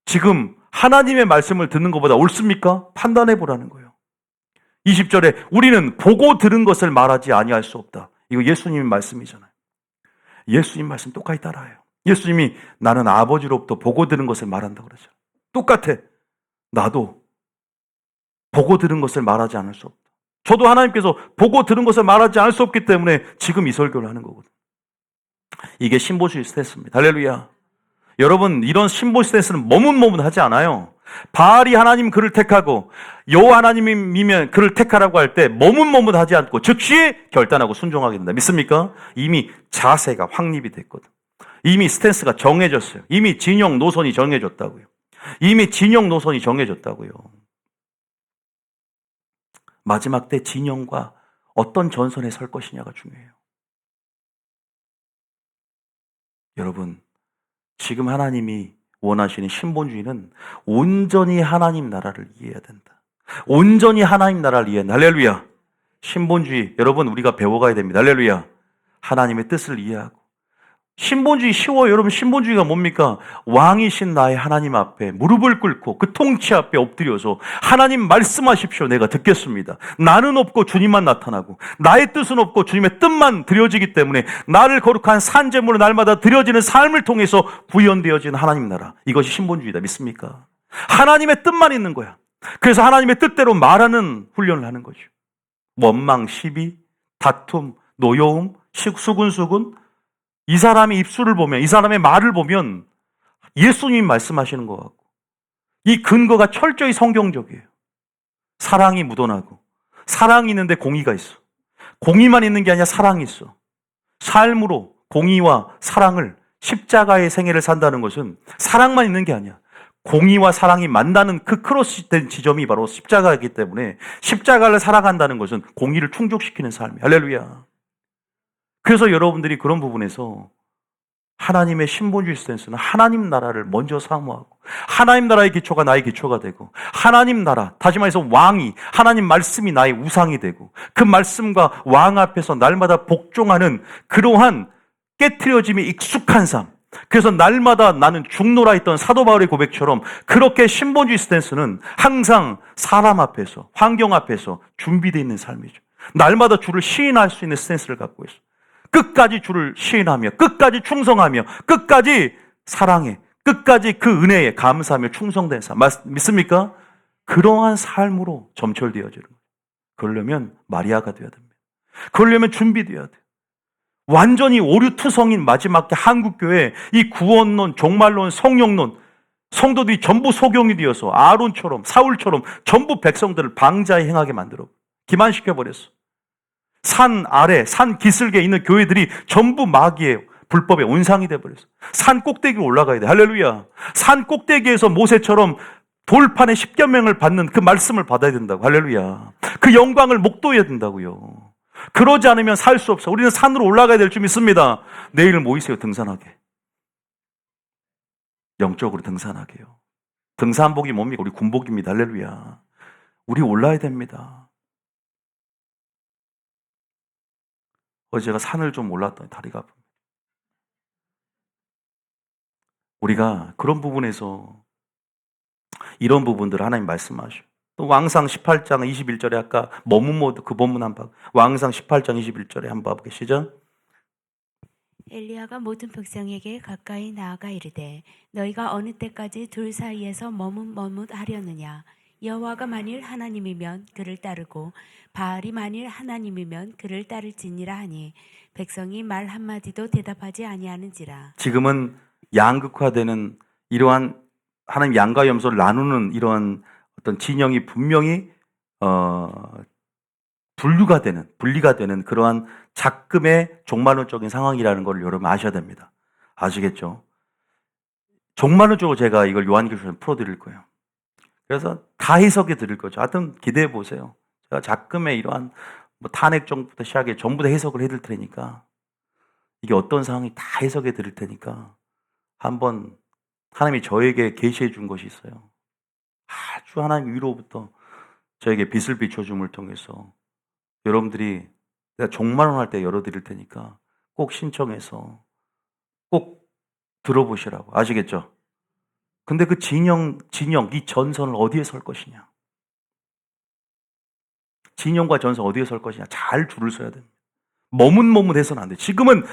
지금 하나님의 말씀을 듣는 것보다 옳습니까? 판단해 보라는 거예요. 20절에 우리는 보고 들은 것을 말하지 아니할 수 없다. 이거 예수님 말씀이잖아요. 예수님 말씀 똑같이 따라해요. 예수님이 나는 아버지로부터 보고 들은 것을 말한다고 그러죠. 똑같아. 나도 보고 들은 것을 말하지 않을 수 없다. 저도 하나님께서 보고 들은 것을 말하지 않을 수 없기 때문에 지금 이 설교를 하는 거거든요. 이게 신보주의 스탠스입니다. 할렐루야. 여러분, 이런 신보 스탠스는 머뭇머뭇하지 않아요. 바알이 하나님 그를 택하고 여호와 하나님이면 그를 택하라고 할 때 머뭇머뭇하지 않고 즉시 결단하고 순종하게 된다. 믿습니까? 이미 자세가 확립이 됐거든. 이미 스탠스가 정해졌어요. 이미 진영 노선이 정해졌다고요. 이미 진영 노선이 정해졌다고요. 마지막 때 진영과 어떤 전선에 설 것이냐가 중요해요. 여러분, 지금 하나님이 원하시는 신본주의는 온전히 하나님 나라를 이해해야 된다. 온전히 하나님 나라를 이해해야 된다. 할렐루야. 신본주의, 여러분 우리가 배워가야 됩니다. 할렐루야. 하나님의 뜻을 이해하고. 신본주의 쉬워요. 여러분, 신본주의가 뭡니까? 왕이신 나의 하나님 앞에 무릎을 꿇고 그 통치 앞에 엎드려서 하나님 말씀하십시오. 내가 듣겠습니다. 나는 없고 주님만 나타나고 나의 뜻은 없고 주님의 뜻만 드려지기 때문에 나를 거룩한 산제물로 날마다 드려지는 삶을 통해서 구현되어진 하나님 나라. 이것이 신본주의다. 믿습니까? 하나님의 뜻만 있는 거야. 그래서 하나님의 뜻대로 말하는 훈련을 하는 거죠. 원망, 시비, 다툼, 노여움, 수군수군, 이 사람의 입술을 보면, 이 사람의 말을 보면 예수님이 말씀하시는 것 같고, 이 근거가 철저히 성경적이에요. 사랑이 묻어나고, 사랑이 있는데 공의가 있어. 공의만 있는 게 아니라 사랑이 있어. 삶으로 공의와 사랑을, 십자가의 생애를 산다는 것은 사랑만 있는 게 아니야. 공의와 사랑이 만나는 그 크로스된 지점이 바로 십자가이기 때문에 십자가를 살아간다는 것은 공의를 충족시키는 삶이야. 할렐루야. 그래서 여러분들이 그런 부분에서 하나님의 신본주의 스탠스는 하나님 나라를 먼저 사모하고 하나님 나라의 기초가 나의 기초가 되고 하나님 나라, 다시 말해서 왕이, 하나님 말씀이 나의 우상이 되고 그 말씀과 왕 앞에서 날마다 복종하는 그러한 깨트려짐이 익숙한 삶. 그래서 날마다 나는 죽노라 했던 사도 바울의 고백처럼 그렇게 신본주의 스탠스는 항상 사람 앞에서, 환경 앞에서 준비되어 있는 삶이죠. 날마다 주를 시인할 수 있는 스탠스를 갖고 있어요. 끝까지 주를 시인하며 끝까지 충성하며 끝까지 사랑해 끝까지 그 은혜에 감사하며 충성된 삶. 믿습니까? 그러한 삶으로 점철되어지는 거예요. 그러려면 마리아가 되어야 됩니다. 그러려면 준비되어야 돼요. 완전히 오류투성인 마지막 한국교회 이 구원론, 종말론, 성령론 성도들이 전부 소경이 되어서 아론처럼 사울처럼 전부 백성들을 방자에 행하게 만들어 기만시켜버렸어. 산 아래, 산 기슭에 있는 교회들이 전부 마귀의 불법의 온상이 되어버렸어. 산 꼭대기로 올라가야 돼. 할렐루야. 산 꼭대기에서 모세처럼 돌판에 십계명을 받는 그 말씀을 받아야 된다고. 할렐루야. 그 영광을 목도해야 된다고요. 그러지 않으면 살 수 없어. 우리는 산으로 올라가야 될 줄 믿습니다. 내일 모이세요. 등산하게. 영적으로 등산하게요. 등산복이 뭡니까? 우리 군복입니다. 할렐루야. 우리 올라야 됩니다. 어제 제가 산을 좀 올랐더니 다리가 아픕니다. 우리가 그런 부분에서 이런 부분들 하나님 말씀하셔. 또 왕상 18장 21절에 아까 머뭇모드 그 본문 한번 왕상 18장 21절에 한번 봐볼게요. 시작. 엘리야가 모든 백성에게 가까이 나아가 이르되 너희가 어느 때까지 둘 사이에서 머뭇하려느냐. 여호와가 만일 하나님이면 그를 따르고 바알이 만일 하나님이면 그를 따를지니라 하니 백성이 말 한마디도 대답하지 아니하는지라. 지금은 양극화되는 이러한 하나님 양과 염소를 나누는 이러한 어떤 진영이 분명히 분리가 되는 그러한 작금의 종말론적인 상황이라는 걸 여러분 아셔야 됩니다. 아시겠죠? 종말론적으로 제가 이걸 요한계시록에서 풀어드릴 거예요. 그래서 다 해석해 드릴 거죠. 하여튼 기대해 보세요. 제가 작금의 이러한 탄핵 정부부터 시작해 전부 다 해석을 해드릴 테니까 이게 어떤 상황이 다 해석해 드릴 테니까 한번 하나님이 저에게 계시해 준 것이 있어요. 아주 하나님 위로부터 저에게 빛을 비춰줌을 통해서 여러분들이 내가 종말론 할 때 열어드릴 테니까 꼭 신청해서 꼭 들어보시라고. 아시겠죠? 근데 그 진영, 이 전선을 어디에 설 것이냐? 진영과 전선 어디에 설 것이냐? 잘 줄을 서야 됩니다. 머뭇머뭇해서는 안 돼. 지금은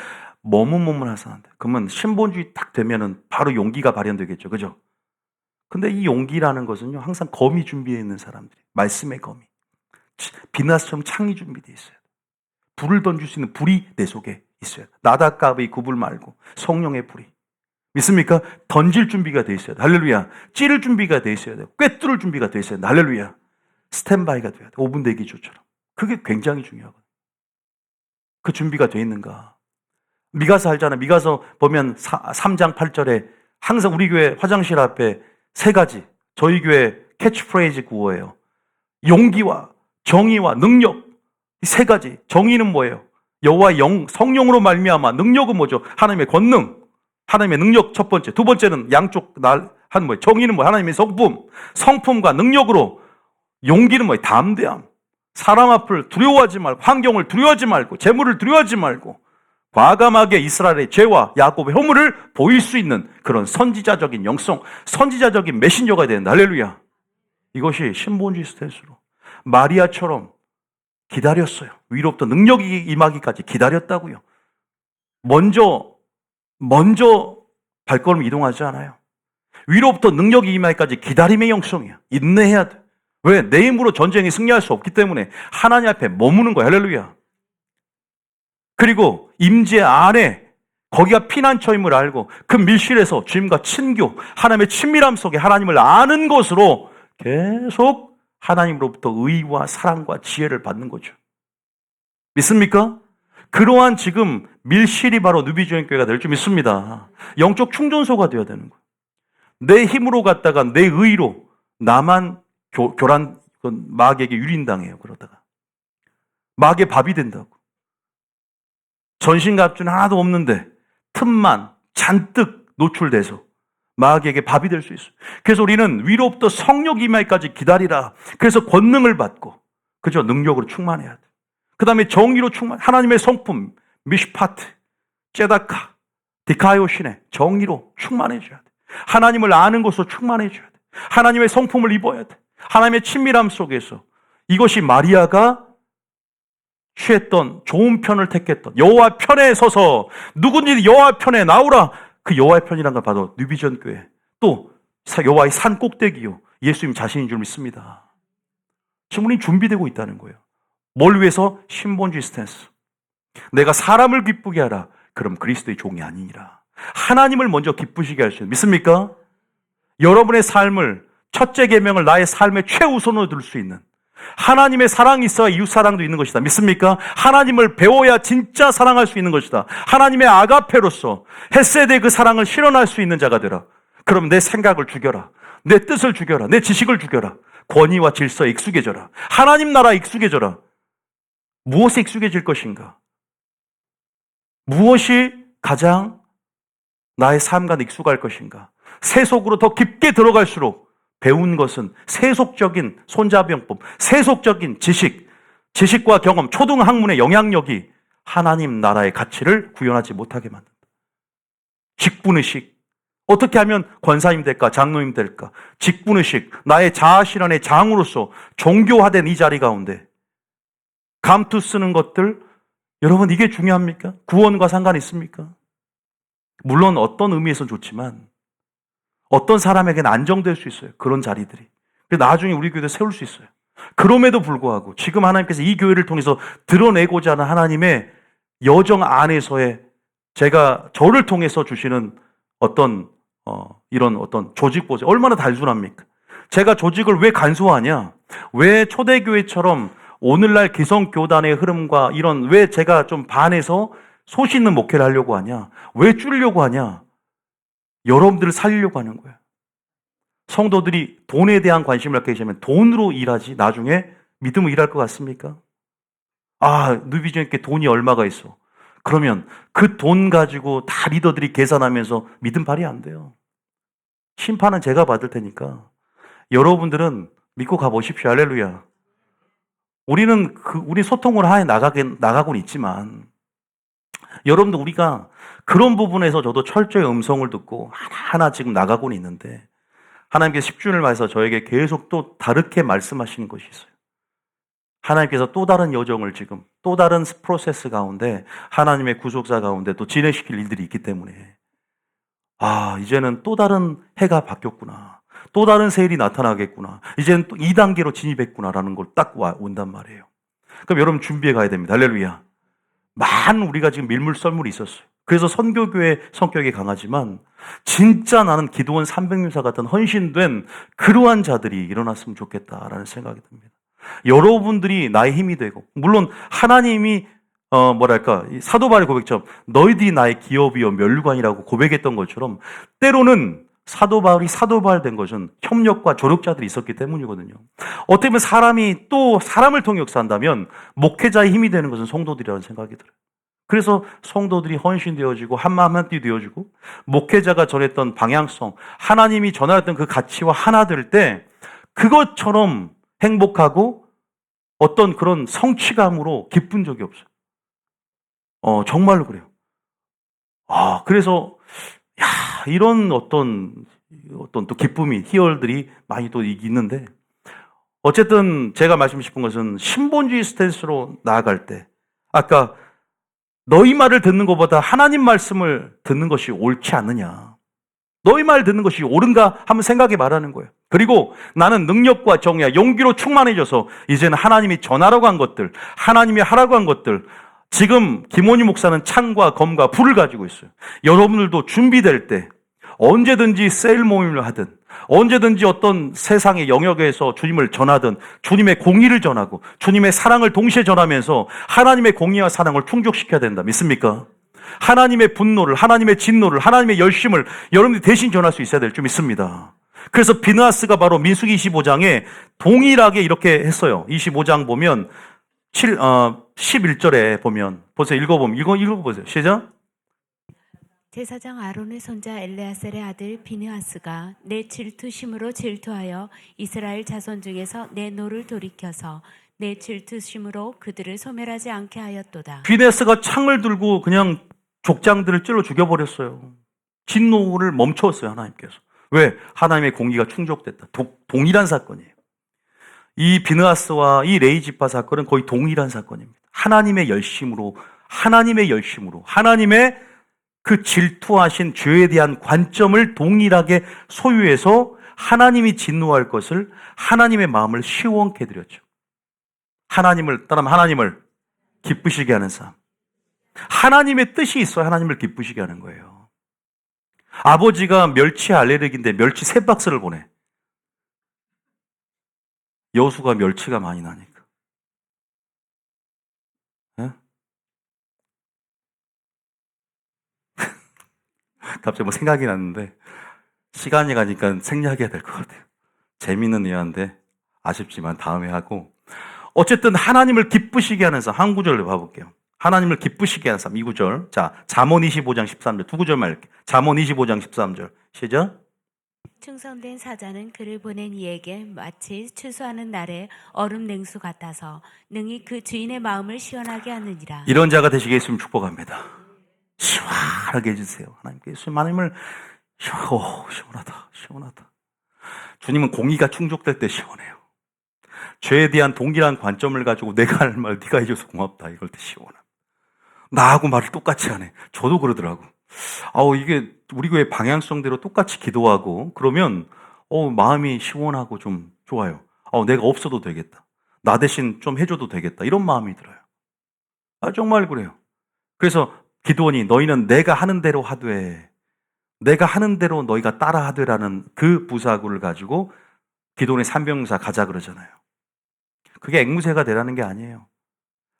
머뭇머뭇해서 안 돼. 그러면 신본주의 딱 되면은 바로 용기가 발현되겠죠. 그죠? 근데 이 용기라는 것은요, 항상 검이 준비되어 있는 사람들이, 말씀의 검이. 비나스처럼 창이 준비되어 있어요. 불을 던질 수 있는 불이 내 속에 있어요. 나닷갑의 그 불 말고 성령의 불이. 믿습니까? 던질 준비가 되어 있어야 돼. 할렐루야. 찌를 준비가 되어 있어야 돼요. 꿰뚫을 준비가 되어 있어야 돼. 할렐루야. 스탠바이가 돼야 돼. 5분 대기조처럼. 그게 굉장히 중요하거든요. 그 준비가 되어 있는가? 미가서 알잖아. 미가서 보면 3장 8절에 항상 우리 교회 화장실 앞에 3가지, 저희 교회 캐치프레이즈 구호예요. 용기와 정의와 능력, 이 3가지. 정의는 뭐예요? 여호와의 성령으로 말미암아. 능력은 뭐죠? 하나님의 권능, 하나님의 능력 첫 번째. 두 번째는 양쪽 한 뭐예요? 정의는 뭐예요? 하나님의 성품과 능력으로. 용기는 뭐예요? 담대함. 사람 앞을 두려워하지 말고, 환경을 두려워하지 말고, 재물을 두려워하지 말고, 과감하게 이스라엘의 죄와 야곱의 허물을 보일 수 있는 그런 선지자적인 영성, 선지자적인 메신저가 된다. 할렐루야. 이것이 신본주의 스탠스로 마리아처럼 기다렸어요. 위로부터 능력이 임하기까지 기다렸다고요. 먼저 발걸음 이동하지 않아요. 위로부터 능력이 임하기까지 기다림의 영성이야. 인내해야 돼. 왜? 내 힘으로 전쟁에 승리할 수 없기 때문에 하나님 앞에 머무는 거야. 할렐루야. 그리고 임재 안에 거기가 피난처임을 알고 그 밀실에서 주님과 친교, 하나님의 친밀함 속에 하나님을 아는 것으로 계속 하나님으로부터 의와 사랑과 지혜를 받는 거죠. 믿습니까? 그러한 지금 밀실이 바로 누비주행교회가 될 줄 믿습니다. 영적 충전소가 되어야 되는 거예요. 내 힘으로 갔다가 내 의로 나만 마귀에게 유린당해요. 그러다가 마귀의 밥이 된다고. 전신갑주는 하나도 없는데 틈만 잔뜩 노출돼서 마귀에게 밥이 될 수 있어요. 그래서 우리는 위로부터 성령 임하기까지 기다리라. 그래서 권능을 받고, 그죠? 능력으로 충만해야 돼. 그 다음에 정의로 하나님의 성품, 미시파트, 제다카, 디카요신의 정의로 충만해져야 돼. 하나님을 아는 것으로 충만해져야 돼. 하나님의 성품을 입어야 돼. 하나님의 친밀함 속에서 이것이 마리아가 취했던 좋은 편을 택했던 여호와 편에 서서 누구든지 여호와 편에 나오라. 그 여호와의 편이라는 걸 봐도 뉴비전 교회 또 여호와의 산 꼭대기요 예수님 자신인 줄 믿습니다. 지금 우리는 준비되고 있다는 거예요. 뭘 위해서? 신본주의 스탠스. 내가 사람을 기쁘게 하라. 그럼 그리스도의 종이 아니니라. 하나님을 먼저 기쁘시게 할 수 있는, 믿습니까? 여러분의 삶을, 첫째 계명을 나의 삶의 최우선으로 둘 수 있는 하나님의 사랑이 있어야 이웃사랑도 있는 것이다. 믿습니까? 하나님을 배워야 진짜 사랑할 수 있는 것이다. 하나님의 아가페로서 헤세드의 그 사랑을 실현할 수 있는 자가 되라. 그럼 내 생각을 죽여라. 내 뜻을 죽여라. 내 지식을 죽여라. 권위와 질서에 익숙해져라. 하나님 나라에 익숙해져라. 무엇에 익숙해질 것인가? 무엇이 가장 나의 삶과 익숙할 것인가? 세속으로 더 깊게 들어갈수록 배운 것은 세속적인 손자병법, 세속적인 지식과 경험, 초등학문의 영향력이 하나님 나라의 가치를 구현하지 못하게 만든다. 직분의식, 어떻게 하면 권사님 될까, 장로님 될까? 직분의식, 나의 자아실현의 장으로서 종교화된 이 자리 가운데 감투 쓰는 것들, 여러분 이게 중요합니까? 구원과 상관이 있습니까? 물론 어떤 의미에서는 좋지만 어떤 사람에게는 안정될 수 있어요. 그런 자리들이. 그래서 나중에 우리 교회도 세울 수 있어요. 그럼에도 불구하고 지금 하나님께서 이 교회를 통해서 드러내고자 하는 하나님의 여정 안에서의 저를 통해서 주시는 이런 어떤 조직 보세요. 얼마나 단순합니까? 제가 조직을 왜 간소화하냐? 왜 초대교회처럼 오늘날 기성교단의 흐름과 왜 제가 좀 반해서 소신 있는 목회를 하려고 하냐? 왜 줄이려고 하냐? 여러분들을 살리려고 하는 거예요. 성도들이 돈에 대한 관심을 갖게 되면 돈으로 일하지 나중에 믿음으로 일할 것 같습니까? 누비전께 돈이 얼마가 있어. 그러면 그 돈 가지고 다 리더들이 계산하면서 믿음 발휘 안 돼요. 심판은 제가 받을 테니까 여러분들은 믿고 가보십시오. 할렐루야. 우리 소통을 하에 나가곤 있지만 여러분들 우리가 그런 부분에서 저도 철저히 음성을 듣고 하나하나 지금 나가곤 있는데 하나님께서 10주년을 맞아서 저에게 계속 또 다르게 말씀하시는 것이 있어요. 하나님께서 또 다른 여정을 지금 또 다른 프로세스 가운데 하나님의 구속사 가운데 또 진행시킬 일들이 있기 때문에 이제는 또 다른 해가 바뀌었구나. 또 다른 세일이 나타나겠구나. 이제는 또 2단계로 진입했구나라는 걸 딱 온단 말이에요. 그럼 여러분 준비해 가야 됩니다. 할렐루야. 우리가 지금 밀물썰물이 있었어요. 그래서 선교교회 성격이 강하지만 진짜 나는 기도원 300명사 같은 헌신된 그러한 자들이 일어났으면 좋겠다라는 생각이 듭니다. 여러분들이 나의 힘이 되고 물론 하나님이 이 사도 바울의 고백처럼 너희들이 나의 기업이요 면류관이라고 고백했던 것처럼 때로는 사도 바울이 사도 바울 된 것은 협력과 조력자들이 있었기 때문이거든요. 어떻게 보면 사람이 또 사람을 통해 역사한다면 목회자의 힘이 되는 것은 성도들이라는 생각이 들어요. 그래서 성도들이 헌신되어지고 한마음 한뜻이 되어지고 목회자가 전했던 방향성, 하나님이 전하였던 그 가치와 하나 될 때 그것처럼 행복하고 어떤 그런 성취감으로 기쁜 적이 없어요. 정말로 그래요. 그래서 이런 어떤 또 기쁨이 희열들이 많이 또 있는데 어쨌든 제가 말씀드리고 싶은 것은 신본주의 스탠스로 나아갈 때 아까 너희 말을 듣는 것보다 하나님 말씀을 듣는 것이 옳지 않느냐. 너희 말 듣는 것이 옳은가 한번 생각해 말하는 거예요. 그리고 나는 능력과 정의와 용기로 충만해져서 이제는 하나님이 전하라고 한 것들, 하나님이 하라고 한 것들, 지금 김원희 목사는 창과 검과 불을 가지고 있어요. 여러분들도 준비될 때 언제든지 세일 모임을 하든 언제든지 어떤 세상의 영역에서 주님을 전하든 주님의 공의를 전하고 주님의 사랑을 동시에 전하면서 하나님의 공의와 사랑을 충족시켜야 된다. 믿습니까? 하나님의 분노를, 하나님의 진노를, 하나님의 열심을 여러분들이 대신 전할 수 있어야 될 줄 믿습니다. 그래서 비느하스가 바로 민수기 25장에 동일하게 이렇게 했어요. 25장 보면 11절에 보면 보세요. 읽어보세요. 시작. 제사장 아론의 손자 엘레아셀의 아들 비느하스가 내 질투심으로 질투하여 이스라엘 자손 중에서 내 노를 돌이켜서 내 질투심으로 그들을 소멸하지 않게 하였도다. 비느하스가 창을 들고 그냥 족장들을 찔러 죽여버렸어요. 진노를 멈췄어요. 하나님께서. 왜? 하나님의 공의가 충족됐다. 동일한 사건이에요. 이 비느하스와 이 레이지파 사건은 거의 동일한 사건입니다. 하나님의 열심으로 하나님의 그 질투하신 죄에 대한 관점을 동일하게 소유해서 하나님이 진노할 것을 하나님의 마음을 시원케 해드렸죠. 따라하면 하나님을 기쁘시게 하는 삶. 하나님의 뜻이 있어야 하나님을 기쁘시게 하는 거예요. 아버지가 멸치 알레르기인데 멸치 3박스를 보내. 여수가 멸치가 많이 나니까. 예? 갑자기 생각이 났는데 시간이 가니까 생략해야 될 것 같아요. 재미있는 예화인데 아쉽지만 다음에 하고 어쨌든 하나님을 기쁘시게 하는 삶 한 구절을 봐볼게요. 하나님을 기쁘시게 하는 삶 2구절. 자, 잠언 25장 13절 두 구절만 읽게. 잠언 25장 13절 시작. 충성된 사자는 그를 보낸 이에게 마치 추수하는 날에 얼음 냉수 같아서 능히 그 주인의 마음을 시원하게 하느니라. 이런 자가 되시게 했으면 축복합니다. 시원하게 해주세요. 하나님을 시원하다. 주님은 공의가 충족될 때 시원해요. 죄에 대한 동일한 관점을 가지고 내가 할 말 네가 해줘서 고맙다 이럴 때 시원함. 나하고 말을 똑같이 하네. 저도 그러더라고. 이게 우리 교회 방향성대로 똑같이 기도하고 그러면 마음이 시원하고 좀 좋아요. 내가 없어도 되겠다. 나 대신 좀 해줘도 되겠다. 이런 마음이 들어요. 정말 그래요. 그래서 기도원이 너희는 내가 하는 대로 하되 내가 하는 대로 너희가 따라 하되라는 그 부사구를 가지고 기도원의 삼병사 가자 그러잖아요. 그게 앵무새가 되라는 게 아니에요.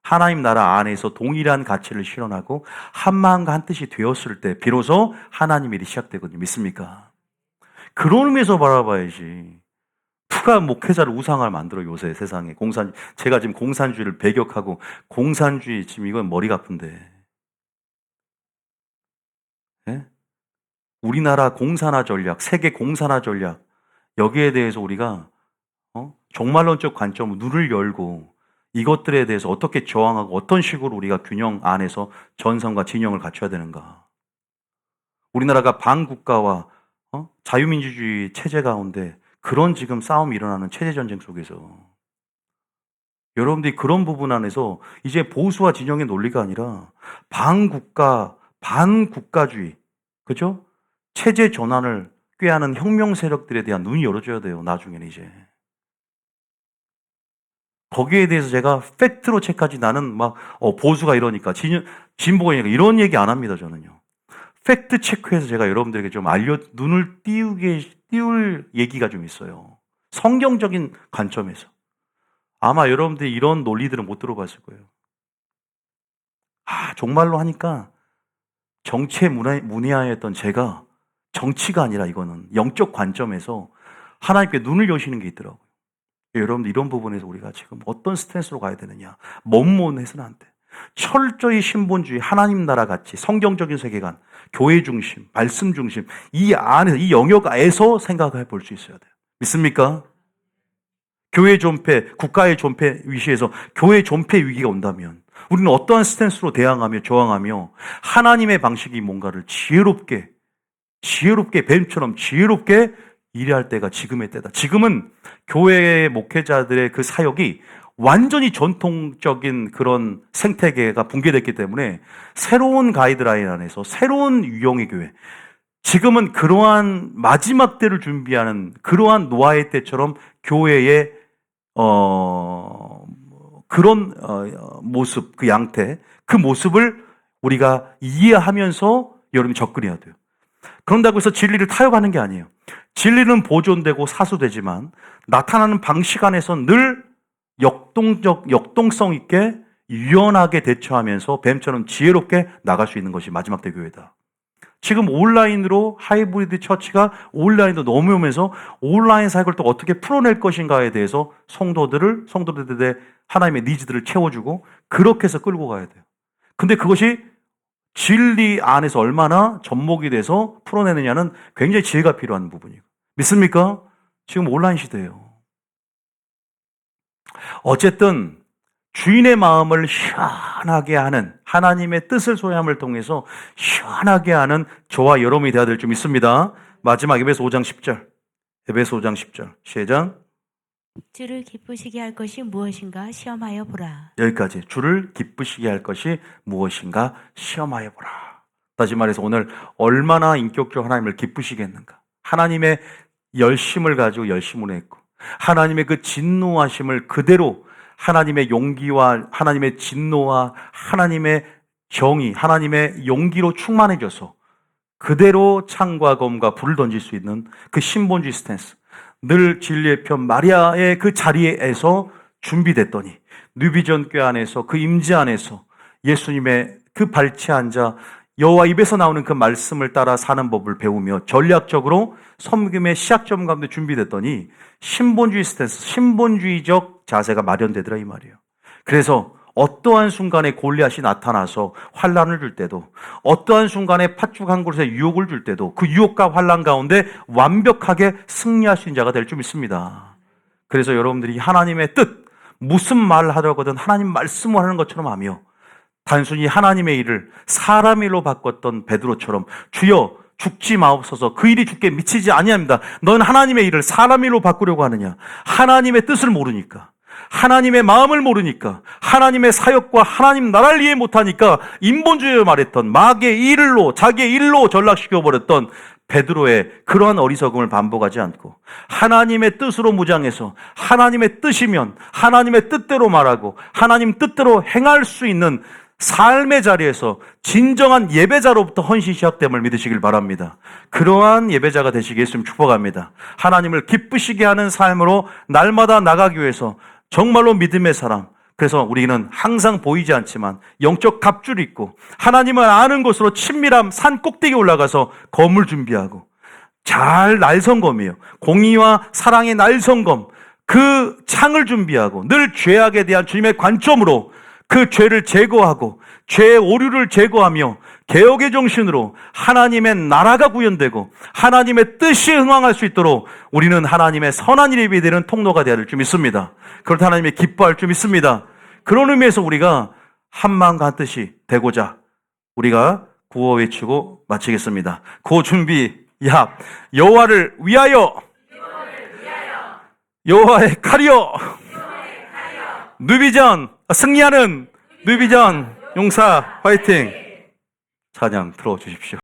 하나님 나라 안에서 동일한 가치를 실현하고 한 마음과 한 뜻이 되었을 때 비로소 하나님 일이 시작되거든요. 믿습니까? 그런 의미에서 바라봐야지. 누가 목회자를 우상을 만들어 요새 세상에 제가 지금 공산주의를 배격하고 공산주의 지금 이건 머리가 아픈데. 예? 우리나라 공산화 전략, 세계 공산화 전략 여기에 대해서 우리가 종말론적 관점으로 눈을 열고 이것들에 대해서 어떻게 저항하고 어떤 식으로 우리가 균형 안에서 전선과 진영을 갖춰야 되는가. 우리나라가 반국가와 자유민주주의 체제 가운데 그런 지금 싸움이 일어나는 체제전쟁 속에서 여러분들이 그런 부분 안에서 이제 보수와 진영의 논리가 아니라 반국가, 반국가주의, 그죠? 체제 전환을 꾀하는 혁명 세력들에 대한 눈이 열어줘야 돼요, 나중에는 이제. 거기에 대해서 제가 팩트로 체크하지, 나는 막 보수가 이러니까 진보가 이러니까 이런 얘기 안 합니다, 저는요. 팩트 체크해서 제가 여러분들에게 좀 눈을 띄울 얘기가 좀 있어요. 성경적인 관점에서. 아마 여러분들이 이런 논리들은 못 들어봤을 거예요. 정말로 하니까 정치에 문의하였던 제가, 정치가 아니라 이거는 영적 관점에서 하나님께 눈을 여시는 게 있더라고요. 여러분들 이런 부분에서 우리가 지금 어떤 스탠스로 가야 되느냐, 먼해서는 안 돼. 철저히 신본주의, 하나님 나라 같이 성경적인 세계관, 교회 중심, 말씀 중심, 이 안에서, 이 영역에서 생각해 볼 수 있어야 돼요. 믿습니까? 교회 존폐, 국가의 존폐 위시에서 교회 존폐 위기가 온다면 우리는 어떠한 스탠스로 대항하며 저항하며 하나님의 방식이 뭔가를 지혜롭게 뱀처럼 지혜롭게 일할 때가 지금의 때다. 지금은 교회의 목회자들의 그 사역이 완전히 전통적인 그런 생태계가 붕괴됐기 때문에 새로운 가이드라인 안에서 새로운 유형의 교회, 지금은 그러한 마지막 때를 준비하는 그러한 노아의 때처럼 교회의 그런 모습, 그 양태, 그 모습을 우리가 이해하면서 여러분이 접근해야 돼요. 그런다고 해서 진리를 타협하는 게 아니에요. 진리는 보존되고 사수되지만 나타나는 방식 안에서 늘 역동성 있게 유연하게 대처하면서 뱀처럼 지혜롭게 나갈 수 있는 것이 마지막 때 교회다. 지금 온라인으로 하이브리드 처치가 온라인도 넘어오면서 온라인 사역을 또 어떻게 풀어낼 것인가에 대해서 성도들의 하나님의 니즈들을 채워주고 그렇게 해서 끌고 가야 돼요. 근데 그것이 진리 안에서 얼마나 접목이 돼서 풀어내느냐는 굉장히 지혜가 필요한 부분이에요. 믿습니까? 지금 온라인 시대예요. 어쨌든 주인의 마음을 시원하게 하는 하나님의 뜻을 소유함을 통해서 시원하게 하는 저와 여러분이 되어야 될 줄 믿습니다. 마지막 에베소 5장 10절. 에베소 5장 10절. 시작. 주를 기쁘시게 할 것이 무엇인가 시험하여 보라. 여기까지. 주를 기쁘시게 할 것이 무엇인가 시험하여 보라. 다시 말해서 오늘 얼마나 인격적으로 하나님을 기쁘시게 했는가. 하나님의 열심을 가지고 열심을 했고 하나님의 그 진노하심을 그대로 하나님의 용기와 하나님의 진노와 하나님의 정의, 하나님의 용기로 충만해져서 그대로 창과 검과 불을 던질 수 있는 그 신본주의 스탠스, 늘 진리의 편 마리아의 그 자리에서 준비됐더니 뉴비전교 안에서 그 임재 안에서 예수님의 그 발치에 앉아 여호와 입에서 나오는 그 말씀을 따라 사는 법을 배우며 전략적으로 섬김의 시작점 가운데 준비됐더니 신본주의 스탠스, 신본주의적 자세가 마련되더라 이 말이에요. 그래서 어떠한 순간에 골리앗이 나타나서 환란을 줄 때도, 어떠한 순간에 팥죽 한 그릇에 유혹을 줄 때도 그 유혹과 환란 가운데 완벽하게 승리할 수 있는 자가 될 줄 믿습니다. 그래서 여러분들이 하나님의 뜻, 무슨 말을 하려거든 하나님 말씀을 하는 것처럼 하며 단순히 하나님의 일을 사람 일로 바꿨던 베드로처럼 주여 죽지 마옵소서, 그 일이 주께 미치지 아니합니다. 넌 하나님의 일을 사람 일로 바꾸려고 하느냐? 하나님의 뜻을 모르니까, 하나님의 마음을 모르니까, 하나님의 사역과 하나님 나라를 이해 못하니까 인본주의를 말했던 마귀의 일로, 자기의 일로 전락시켜버렸던 베드로의 그러한 어리석음을 반복하지 않고 하나님의 뜻으로 무장해서 하나님의 뜻이면 하나님의 뜻대로 말하고 하나님 뜻대로 행할 수 있는 삶의 자리에서 진정한 예배자로부터 헌신이 시작됨을 믿으시길 바랍니다. 그러한 예배자가 되시기 예수님 축복합니다. 하나님을 기쁘시게 하는 삶으로 날마다 나가기 위해서 정말로 믿음의 사람, 그래서 우리는 항상 보이지 않지만 영적 갑주를 입고 하나님을 아는 곳으로 친밀함 산 꼭대기에 올라가서 검을 준비하고 잘 날성검이에요. 공의와 사랑의 날성검, 그 창을 준비하고 늘 죄악에 대한 주님의 관점으로 그 죄를 제거하고 죄의 오류를 제거하며 개혁의 정신으로 하나님의 나라가 구현되고 하나님의 뜻이 흥황할 수 있도록 우리는 하나님의 선한 일에 되는 통로가 되어야 될 줄 믿습니다. 그렇다 하나님의 기뻐할 줄 믿습니다. 그런 의미에서 우리가 한 마음과 한 뜻이 되고자 우리가 구호 외치고 마치겠습니다. 구호 준비 야 여호와를 위하여 여호와의 칼이여 누비전 승리하는 누비전 용사 화이팅! 찬양 틀어주십시오.